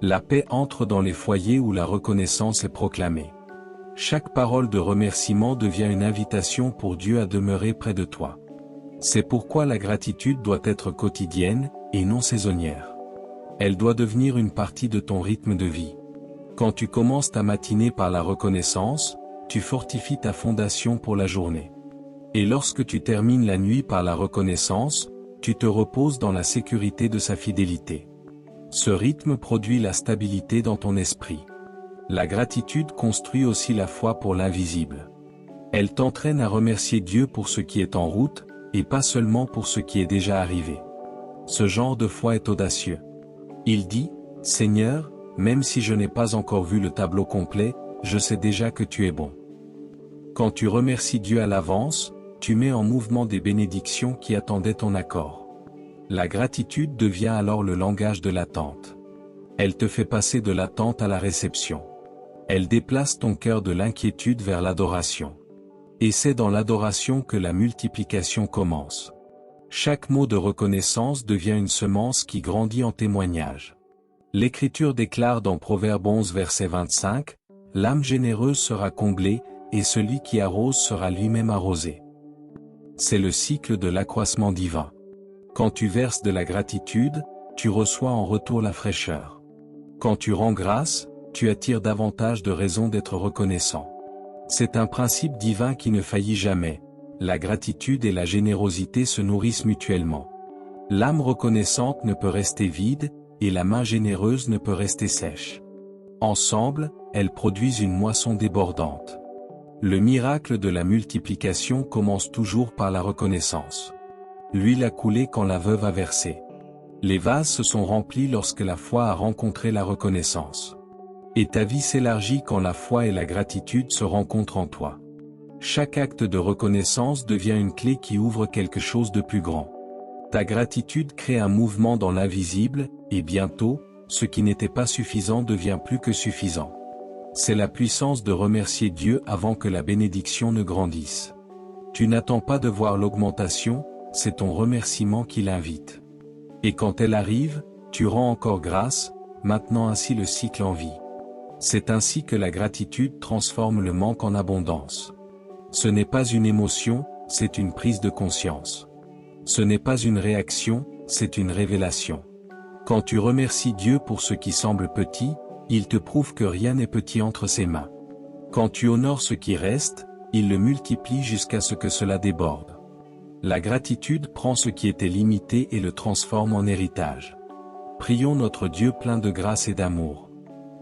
La paix entre dans les foyers où la reconnaissance est proclamée. Chaque parole de remerciement devient une invitation pour Dieu à demeurer près de toi. C'est pourquoi la gratitude doit être quotidienne, et non saisonnière. Elle doit devenir une partie de ton rythme de vie. Quand tu commences ta matinée par la reconnaissance, tu fortifies ta fondation pour la journée. Et lorsque tu termines la nuit par la reconnaissance, tu te reposes dans la sécurité de sa fidélité. Ce rythme produit la stabilité dans ton esprit. La gratitude construit aussi la foi pour l'invisible. Elle t'entraîne à remercier Dieu pour ce qui est en route, et pas seulement pour ce qui est déjà arrivé. Ce genre de foi est audacieux. Il dit, « Seigneur, même si je n'ai pas encore vu le tableau complet, je sais déjà que tu es bon. » Quand tu remercies Dieu à l'avance, tu mets en mouvement des bénédictions qui attendaient ton accord. La gratitude devient alors le langage de l'attente. Elle te fait passer de l'attente à la réception. Elle déplace ton cœur de l'inquiétude vers l'adoration. Et c'est dans l'adoration que la multiplication commence. Chaque mot de reconnaissance devient une semence qui grandit en témoignage. L'Écriture déclare dans Proverbe 11 verset 25, « L'âme généreuse sera comblée, et celui qui arrose sera lui-même arrosé. » C'est le cycle de l'accroissement divin. Quand tu verses de la gratitude, tu reçois en retour la fraîcheur. Quand tu rends grâce, tu attires davantage de raisons d'être reconnaissant. C'est un principe divin qui ne faillit jamais. La gratitude et la générosité se nourrissent mutuellement. L'âme reconnaissante ne peut rester vide, et la main généreuse ne peut rester sèche. Ensemble, elles produisent une moisson débordante. Le miracle de la multiplication commence toujours par la reconnaissance. L'huile a coulé quand la veuve a versé. Les vases se sont remplis lorsque la foi a rencontré la reconnaissance. Et ta vie s'élargit quand la foi et la gratitude se rencontrent en toi. Chaque acte de reconnaissance devient une clé qui ouvre quelque chose de plus grand. Ta gratitude crée un mouvement dans l'invisible, et bientôt, ce qui n'était pas suffisant devient plus que suffisant. C'est la puissance de remercier Dieu avant que la bénédiction ne grandisse. Tu n'attends pas de voir l'augmentation, c'est ton remerciement qui l'invite. Et quand elle arrive, tu rends encore grâce, maintenant ainsi le cycle en vie. C'est ainsi que la gratitude transforme le manque en abondance. Ce n'est pas une émotion, c'est une prise de conscience. Ce n'est pas une réaction, c'est une révélation. Quand tu remercies Dieu pour ce qui semble petit, il te prouve que rien n'est petit entre ses mains. Quand tu honores ce qui reste, il le multiplie jusqu'à ce que cela déborde. La gratitude prend ce qui était limité et le transforme en héritage. Prions notre Dieu plein de grâce et d'amour.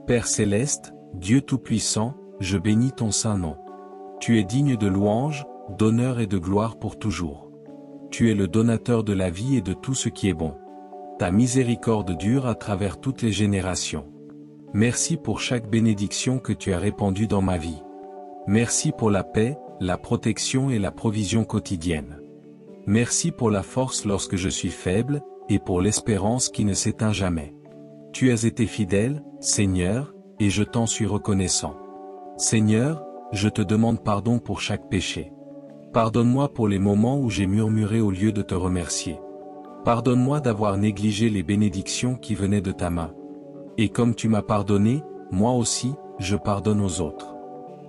Père céleste, Dieu tout-puissant, je bénis ton saint nom. Tu es digne de louange, d'honneur et de gloire pour toujours. Tu es le donateur de la vie et de tout ce qui est bon. Ta miséricorde dure à travers toutes les générations. Merci pour chaque bénédiction que tu as répandue dans ma vie. Merci pour la paix, la protection et la provision quotidienne. Merci pour la force lorsque je suis faible, et pour l'espérance qui ne s'éteint jamais. Tu as été fidèle, Seigneur, et je t'en suis reconnaissant. Seigneur, je te demande pardon pour chaque péché. Pardonne-moi pour les moments où j'ai murmuré au lieu de te remercier. Pardonne-moi d'avoir négligé les bénédictions qui venaient de ta main. Et comme tu m'as pardonné, moi aussi, je pardonne aux autres.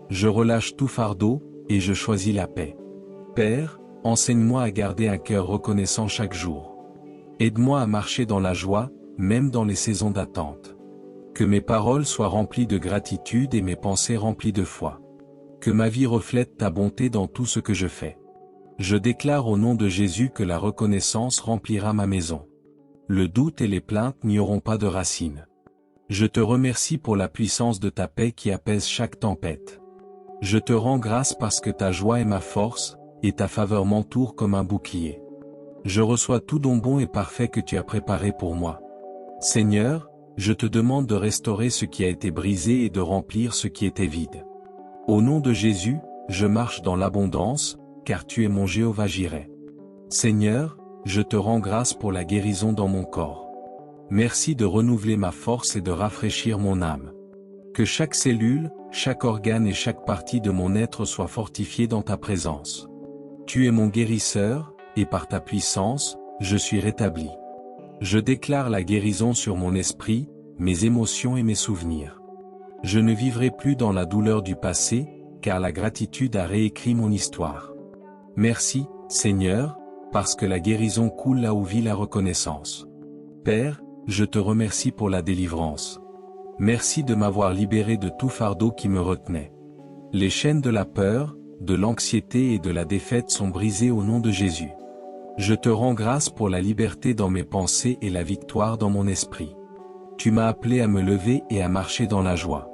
Je relâche tout fardeau, et je choisis la paix. Père, enseigne-moi à garder un cœur reconnaissant chaque jour. Aide-moi à marcher dans la joie, même dans les saisons d'attente. Que mes paroles soient remplies de gratitude et mes pensées remplies de foi. Que ma vie reflète ta bonté dans tout ce que je fais. Je déclare au nom de Jésus que la reconnaissance remplira ma maison. Le doute et les plaintes n'y auront pas de racines. Je te remercie pour la puissance de ta paix qui apaise chaque tempête. Je te rends grâce parce que ta joie est ma force, et ta faveur m'entoure comme un bouclier. Je reçois tout don bon et parfait que tu as préparé pour moi. Seigneur, je te demande de restaurer ce qui a été brisé et de remplir ce qui était vide. Au nom de Jésus, je marche dans l'abondance, car tu es mon Jéhovah-Jireh. Seigneur, je te rends grâce pour la guérison dans mon corps. Merci de renouveler ma force et de rafraîchir mon âme. Que chaque cellule, chaque organe et chaque partie de mon être soit fortifiée dans ta présence. Tu es mon guérisseur, et par ta puissance, je suis rétabli. Je déclare la guérison sur mon esprit, mes émotions et mes souvenirs. Je ne vivrai plus dans la douleur du passé, car la gratitude a réécrit mon histoire. Merci, Seigneur, parce que la guérison coule là où vit la reconnaissance. Père, je te remercie pour la délivrance. Merci de m'avoir libéré de tout fardeau qui me retenait. Les chaînes de la peur, de l'anxiété et de la défaite sont brisées au nom de Jésus. Je te rends grâce pour la liberté dans mes pensées et la victoire dans mon esprit. Tu m'as appelé à me lever et à marcher dans la joie.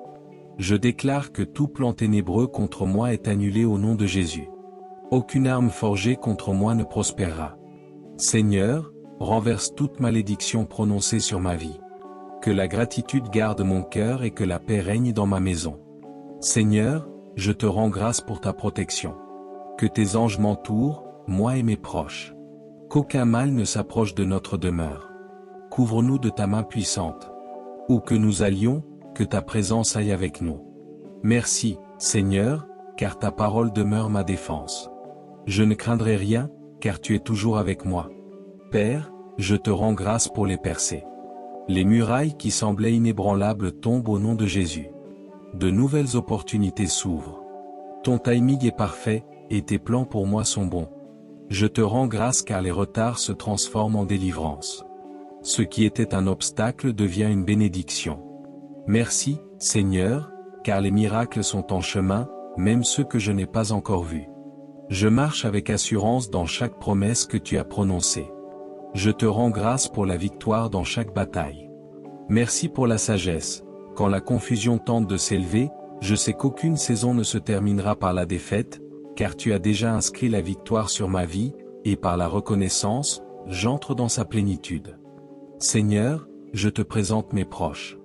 Je déclare que tout plan ténébreux contre moi est annulé au nom de Jésus. Aucune arme forgée contre moi ne prospérera. Seigneur, renverse toute malédiction prononcée sur ma vie. Que la gratitude garde mon cœur et que la paix règne dans ma maison. Seigneur, je te rends grâce pour ta protection. Que tes anges m'entourent, moi et mes proches. Qu'aucun mal ne s'approche de notre demeure. Couvre-nous de ta main puissante. Où que nous allions, que ta présence aille avec nous. Merci, Seigneur, car ta parole demeure ma défense. Je ne craindrai rien, car tu es toujours avec moi. Père, je te rends grâce pour les percées. Les murailles qui semblaient inébranlables tombent au nom de Jésus. De nouvelles opportunités s'ouvrent. Ton timing est parfait, et tes plans pour moi sont bons. Je te rends grâce car les retards se transforment en délivrance. Ce qui était un obstacle devient une bénédiction. Merci, Seigneur, car les miracles sont en chemin, même ceux que je n'ai pas encore vus. Je marche avec assurance dans chaque promesse que tu as prononcée. Je te rends grâce pour la victoire dans chaque bataille. Merci pour la sagesse. Quand la confusion tente de s'élever, je sais qu'aucune saison ne se terminera par la défaite, car tu as déjà inscrit la victoire sur ma vie, et par la reconnaissance, j'entre dans sa plénitude. Seigneur, je te présente mes proches.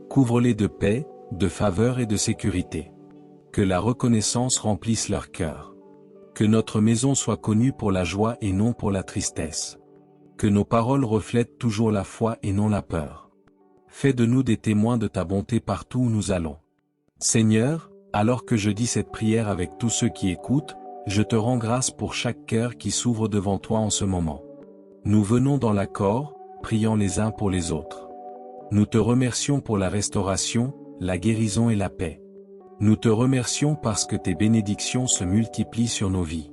Couvre-les de paix, de faveur et de sécurité. Que la reconnaissance remplisse leur cœur. Que notre maison soit connue pour la joie et non pour la tristesse. Que nos paroles reflètent toujours la foi et non la peur. Fais de nous des témoins de ta bonté partout où nous allons. Seigneur, alors que je dis cette prière avec tous ceux qui écoutent, je te rends grâce pour chaque cœur qui s'ouvre devant toi en ce moment. Nous venons dans l'accord, priant les uns pour les autres. Nous te remercions pour la restauration, la guérison et la paix. Nous te remercions parce que tes bénédictions se multiplient sur nos vies.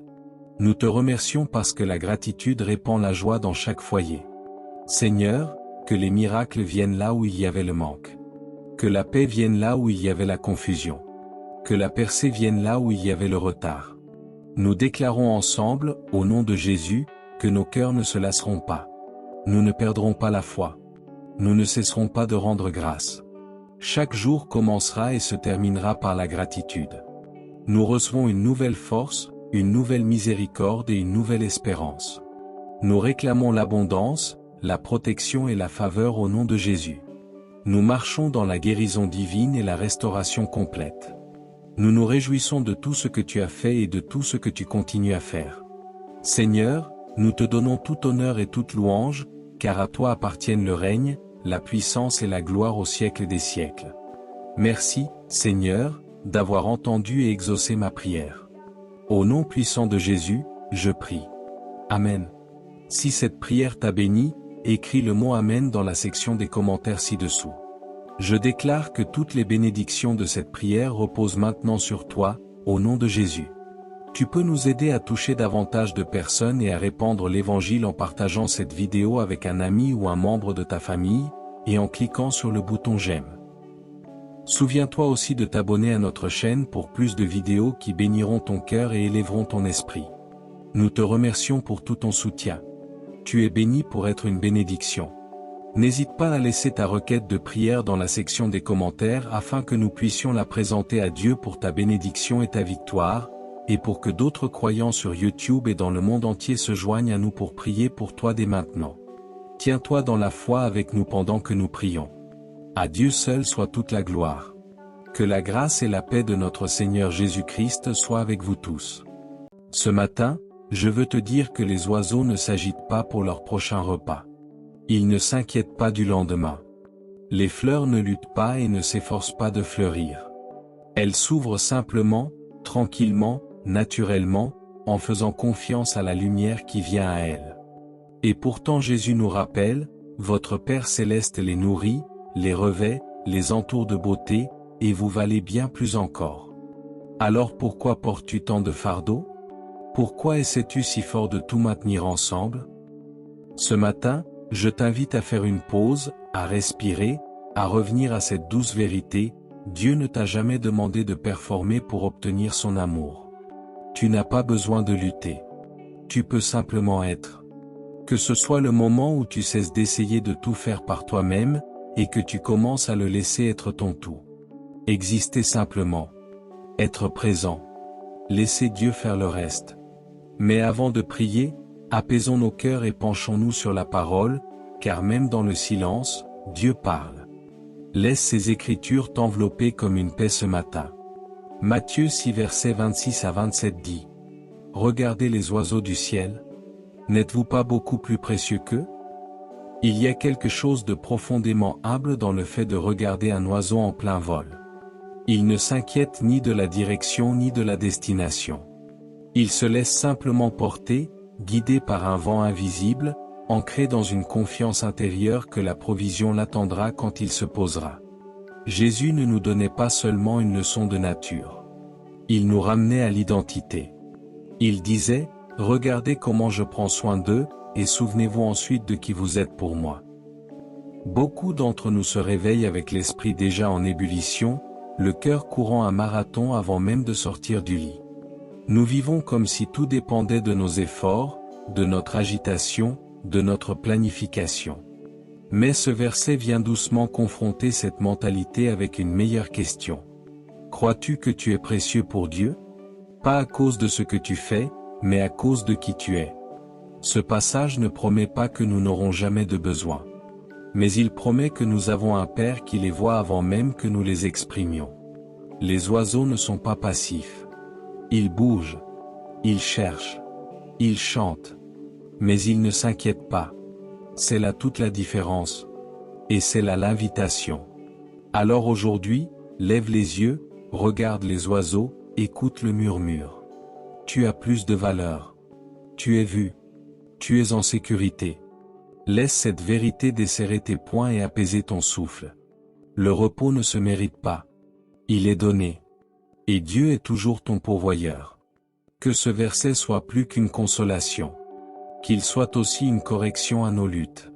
Nous te remercions parce que la gratitude répand la joie dans chaque foyer. Seigneur, que les miracles viennent là où il y avait le manque. Que la paix vienne là où il y avait la confusion. Que la percée vienne là où il y avait le retard. Nous déclarons ensemble, au nom de Jésus, que nos cœurs ne se lasseront pas. Nous ne perdrons pas la foi. Nous ne cesserons pas de rendre grâce. Chaque jour commencera et se terminera par la gratitude. Nous recevons une nouvelle force, une nouvelle miséricorde et une nouvelle espérance. Nous réclamons l'abondance, la protection et la faveur au nom de Jésus. Nous marchons dans la guérison divine et la restauration complète. Nous nous réjouissons de tout ce que tu as fait et de tout ce que tu continues à faire. Seigneur, nous te donnons tout honneur et toute louange, car à toi appartiennent le règne, la puissance et la gloire au siècle des siècles. Merci, Seigneur, d'avoir entendu et exaucé ma prière. Au nom puissant de Jésus, je prie. Amen. Si cette prière t'a béni, écris le mot Amen dans la section des commentaires ci-dessous. Je déclare que toutes les bénédictions de cette prière reposent maintenant sur toi, au nom de Jésus. Tu peux nous aider à toucher davantage de personnes et à répandre l'évangile en partageant cette vidéo avec un ami ou un membre de ta famille, et en cliquant sur le bouton j'aime. Souviens-toi aussi de t'abonner à notre chaîne pour plus de vidéos qui béniront ton cœur et élèveront ton esprit. Nous te remercions pour tout ton soutien. Tu es béni pour être une bénédiction. N'hésite pas à laisser ta requête de prière dans la section des commentaires afin que nous puissions la présenter à Dieu pour ta bénédiction et ta victoire, et pour que d'autres croyants sur YouTube et dans le monde entier se joignent à nous pour prier pour toi dès maintenant. Tiens-toi dans la foi avec nous pendant que nous prions. À Dieu seul soit toute la gloire. Que la grâce et la paix de notre Seigneur Jésus-Christ soient avec vous tous. Ce matin, je veux te dire que les oiseaux ne s'agitent pas pour leur prochain repas. Ils ne s'inquiètent pas du lendemain. Les fleurs ne luttent pas et ne s'efforcent pas de fleurir. Elles s'ouvrent simplement, tranquillement, naturellement, en faisant confiance à la lumière qui vient à elles. Et pourtant Jésus nous rappelle, votre Père céleste les nourrit, les revêt, les entoure de beauté, et vous valez bien plus encore. Alors pourquoi portes-tu tant de fardeaux? Pourquoi essaies-tu si fort de tout maintenir ensemble? Ce matin, je t'invite à faire une pause, à respirer, à revenir à cette douce vérité, Dieu ne t'a jamais demandé de performer pour obtenir son amour. Tu n'as pas besoin de lutter. Tu peux simplement être. Que ce soit le moment où tu cesses d'essayer de tout faire par toi-même, et que tu commences à le laisser être ton tout. Exister simplement. Être présent. Laisser Dieu faire le reste. Mais avant de prier, apaisons nos cœurs et penchons-nous sur la parole, car même dans le silence, Dieu parle. Laisse ces écritures t'envelopper comme une paix ce matin. Matthieu 6 versets 26 à 27 dit. Regardez les oiseaux du ciel. N'êtes-vous pas beaucoup plus précieux qu'eux? Il y a quelque chose de profondément humble dans le fait de regarder un oiseau en plein vol. Il ne s'inquiète ni de la direction ni de la destination. Il se laisse simplement porter, guidé par un vent invisible, ancré dans une confiance intérieure que la provision l'attendra quand il se posera. Jésus ne nous donnait pas seulement une leçon de nature. Il nous ramenait à l'identité. Il disait, « Regardez comment je prends soin d'eux, et souvenez-vous ensuite de qui vous êtes pour moi. » Beaucoup d'entre nous se réveillent avec l'esprit déjà en ébullition, le cœur courant un marathon avant même de sortir du lit. Nous vivons comme si tout dépendait de nos efforts, de notre agitation, de notre planification. Mais ce verset vient doucement confronter cette mentalité avec une meilleure question. Crois-tu que tu es précieux pour Dieu? Pas à cause de ce que tu fais, mais à cause de qui tu es. Ce passage ne promet pas que nous n'aurons jamais de besoin. Mais il promet que nous avons un Père qui les voit avant même que nous les exprimions. Les oiseaux ne sont pas passifs. Ils bougent. Ils cherchent. Ils chantent. Mais ils ne s'inquiètent pas. C'est là toute la différence. Et c'est là l'invitation. Alors aujourd'hui, lève les yeux, regarde les oiseaux, écoute le murmure. Tu as plus de valeur. Tu es vu. Tu es en sécurité. Laisse cette vérité desserrer tes poings et apaiser ton souffle. Le repos ne se mérite pas. Il est donné. Et Dieu est toujours ton pourvoyeur. Que ce verset soit plus qu'une consolation. Qu'il soit aussi une correction à nos luttes.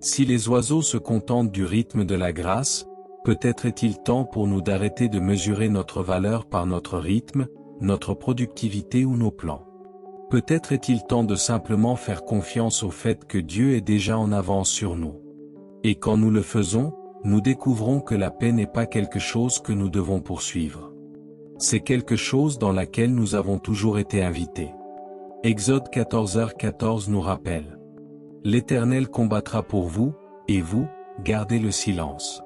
Si les oiseaux se contentent du rythme de la grâce, peut-être est-il temps pour nous d'arrêter de mesurer notre valeur par notre rythme, notre productivité ou nos plans. Peut-être est-il temps de simplement faire confiance au fait que Dieu est déjà en avance sur nous. Et quand nous le faisons, nous découvrons que la paix n'est pas quelque chose que nous devons poursuivre. C'est quelque chose dans laquelle nous avons toujours été invités. Exode 14h14 nous rappelle. L'Éternel combattra pour vous, et vous, gardez le silence.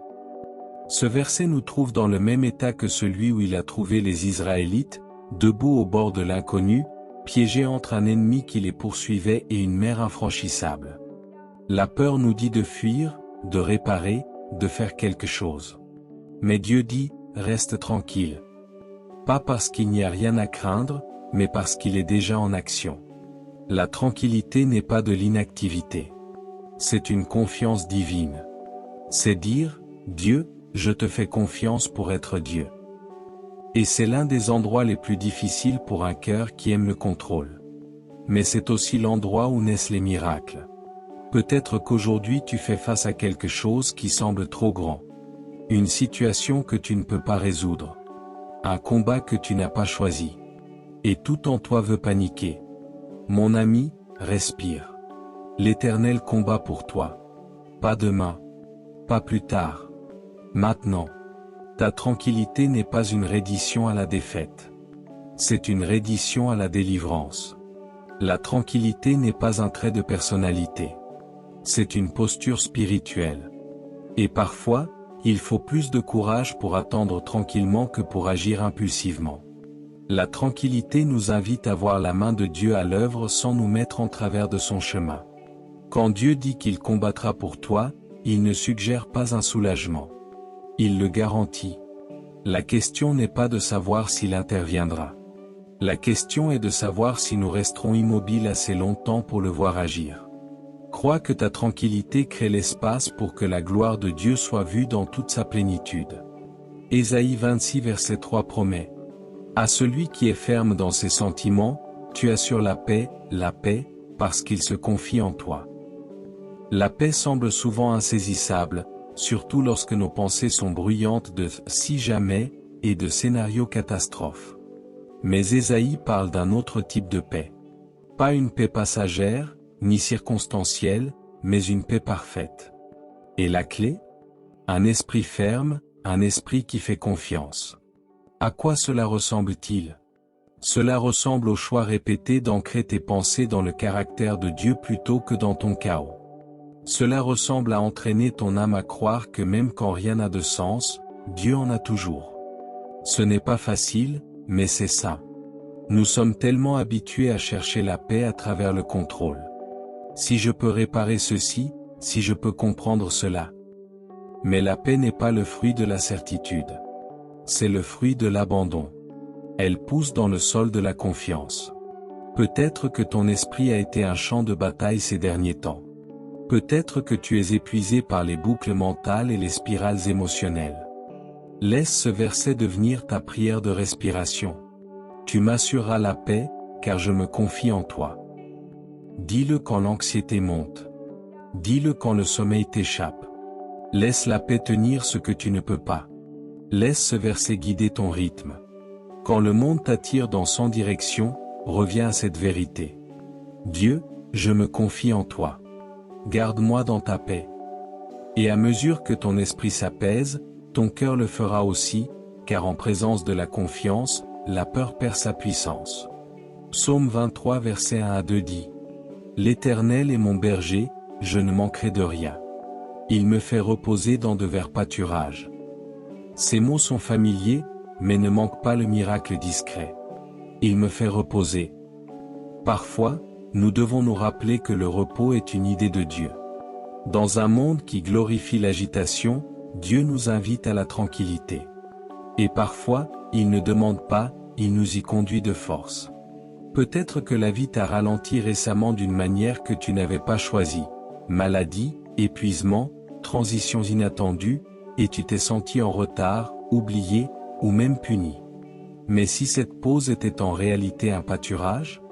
Ce verset nous trouve dans le même état que celui où il a trouvé les Israélites, debout au bord de l'inconnu, piégés entre un ennemi qui les poursuivait et une mer infranchissable. La peur nous dit de fuir, de réparer, de faire quelque chose. Mais Dieu dit, reste tranquille. Pas parce qu'il n'y a rien à craindre, mais parce qu'il est déjà en action. La tranquillité n'est pas de l'inactivité. C'est une confiance divine. C'est dire, Dieu, je te fais confiance pour être Dieu. Et c'est l'un des endroits les plus difficiles pour un cœur qui aime le contrôle. Mais c'est aussi l'endroit où naissent les miracles. Peut-être qu'aujourd'hui tu fais face à quelque chose qui semble trop grand. Une situation que tu ne peux pas résoudre. Un combat que tu n'as pas choisi. Et tout en toi veut paniquer. Mon ami, respire. L'Éternel combat pour toi. Pas demain. Pas plus tard. Maintenant. Ta tranquillité n'est pas une reddition à la défaite. C'est une reddition à la délivrance. La tranquillité n'est pas un trait de personnalité. C'est une posture spirituelle. Et parfois, il faut plus de courage pour attendre tranquillement que pour agir impulsivement. La tranquillité nous invite à voir la main de Dieu à l'œuvre sans nous mettre en travers de son chemin. Quand Dieu dit qu'il combattra pour toi, il ne suggère pas un soulagement. Il le garantit. La question n'est pas de savoir s'il interviendra. La question est de savoir si nous resterons immobiles assez longtemps pour le voir agir. Crois que ta tranquillité crée l'espace pour que la gloire de Dieu soit vue dans toute sa plénitude. Ésaïe 26 verset 3 promet. À celui qui est ferme dans ses sentiments, tu assures la paix, parce qu'il se confie en toi. La paix semble souvent insaisissable, surtout lorsque nos pensées sont bruyantes de « si jamais » et de scénarios catastrophes. Mais Ésaïe parle d'un autre type de paix. Pas une paix passagère, ni circonstancielle, mais une paix parfaite. Et la clé? Un esprit ferme, un esprit qui fait confiance. À quoi cela ressemble-t-il? Cela ressemble au choix répété d'ancrer tes pensées dans le caractère de Dieu plutôt que dans ton chaos. Cela ressemble à entraîner ton âme à croire que même quand rien n'a de sens, Dieu en a toujours. Ce n'est pas facile, mais c'est ça. Nous sommes tellement habitués à chercher la paix à travers le contrôle. Si je peux réparer ceci, si je peux comprendre cela. Mais la paix n'est pas le fruit de la certitude. C'est le fruit de l'abandon. Elle pousse dans le sol de la confiance. Peut-être que ton esprit a été un champ de bataille ces derniers temps. Peut-être que tu es épuisé par les boucles mentales et les spirales émotionnelles. Laisse ce verset devenir ta prière de respiration. Tu m'assureras la paix, car je me confie en toi. Dis-le quand l'anxiété monte. Dis-le quand le sommeil t'échappe. Laisse la paix tenir ce que tu ne peux pas. Laisse ce verset guider ton rythme. Quand le monde t'attire dans 100 directions, reviens à cette vérité. Dieu, je me confie en toi. Garde-moi dans ta paix. Et à mesure que ton esprit s'apaise, ton cœur le fera aussi, car en présence de la confiance, la peur perd sa puissance. Psaume 23 versets 1 à 2 dit: L'Éternel est mon berger, je ne manquerai de rien. Il me fait reposer dans de verts pâturages. Ces mots sont familiers, mais ne manquent pas le miracle discret. Il me fait reposer. Parfois, nous devons nous rappeler que le repos est une idée de Dieu. Dans un monde qui glorifie l'agitation, Dieu nous invite à la tranquillité. Et parfois, il ne demande pas, il nous y conduit de force. Peut-être que la vie t'a ralenti récemment d'une manière que tu n'avais pas choisie. Maladie, épuisement, transitions inattendues, et tu t'es senti en retard, oublié, ou même puni. Mais si cette pause était en réalité un pâturage?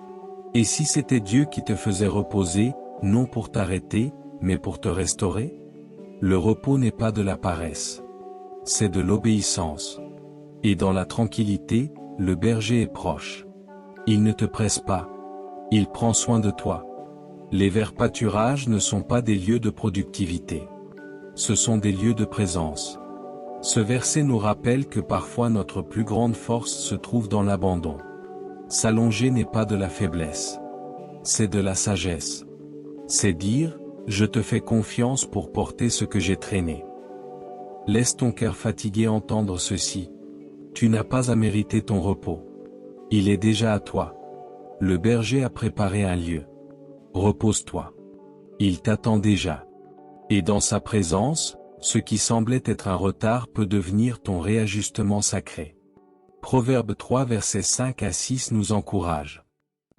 Et si c'était Dieu qui te faisait reposer, non pour t'arrêter, mais pour te restaurer? Le repos n'est pas de la paresse. C'est de l'obéissance. Et dans la tranquillité, le berger est proche. Il ne te presse pas. Il prend soin de toi. Les verts pâturages ne sont pas des lieux de productivité. Ce sont des lieux de présence. Ce verset nous rappelle que parfois notre plus grande force se trouve dans l'abandon. S'allonger n'est pas de la faiblesse. C'est de la sagesse. C'est dire, je te fais confiance pour porter ce que j'ai traîné. Laisse ton cœur fatigué entendre ceci. Tu n'as pas à mériter ton repos. Il est déjà à toi. Le berger a préparé un lieu. Repose-toi. Il t'attend déjà. Et dans sa présence, ce qui semblait être un retard peut devenir ton réajustement sacré. Proverbe 3 versets 5 à 6 nous encourage.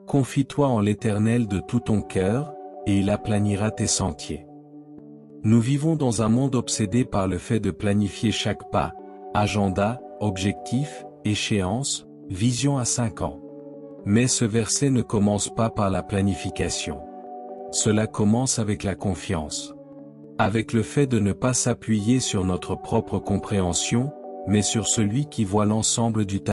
Confie-toi en l'Éternel de tout ton cœur, et il aplanira tes sentiers. Nous vivons dans un monde obsédé par le fait de planifier chaque pas, agenda, objectif, échéance, vision à 5 ans. Mais ce verset ne commence pas par la planification. Cela commence avec la confiance. Avec le fait de ne pas s'appuyer sur notre propre compréhension, mais sur celui qui voit l'ensemble du tableau.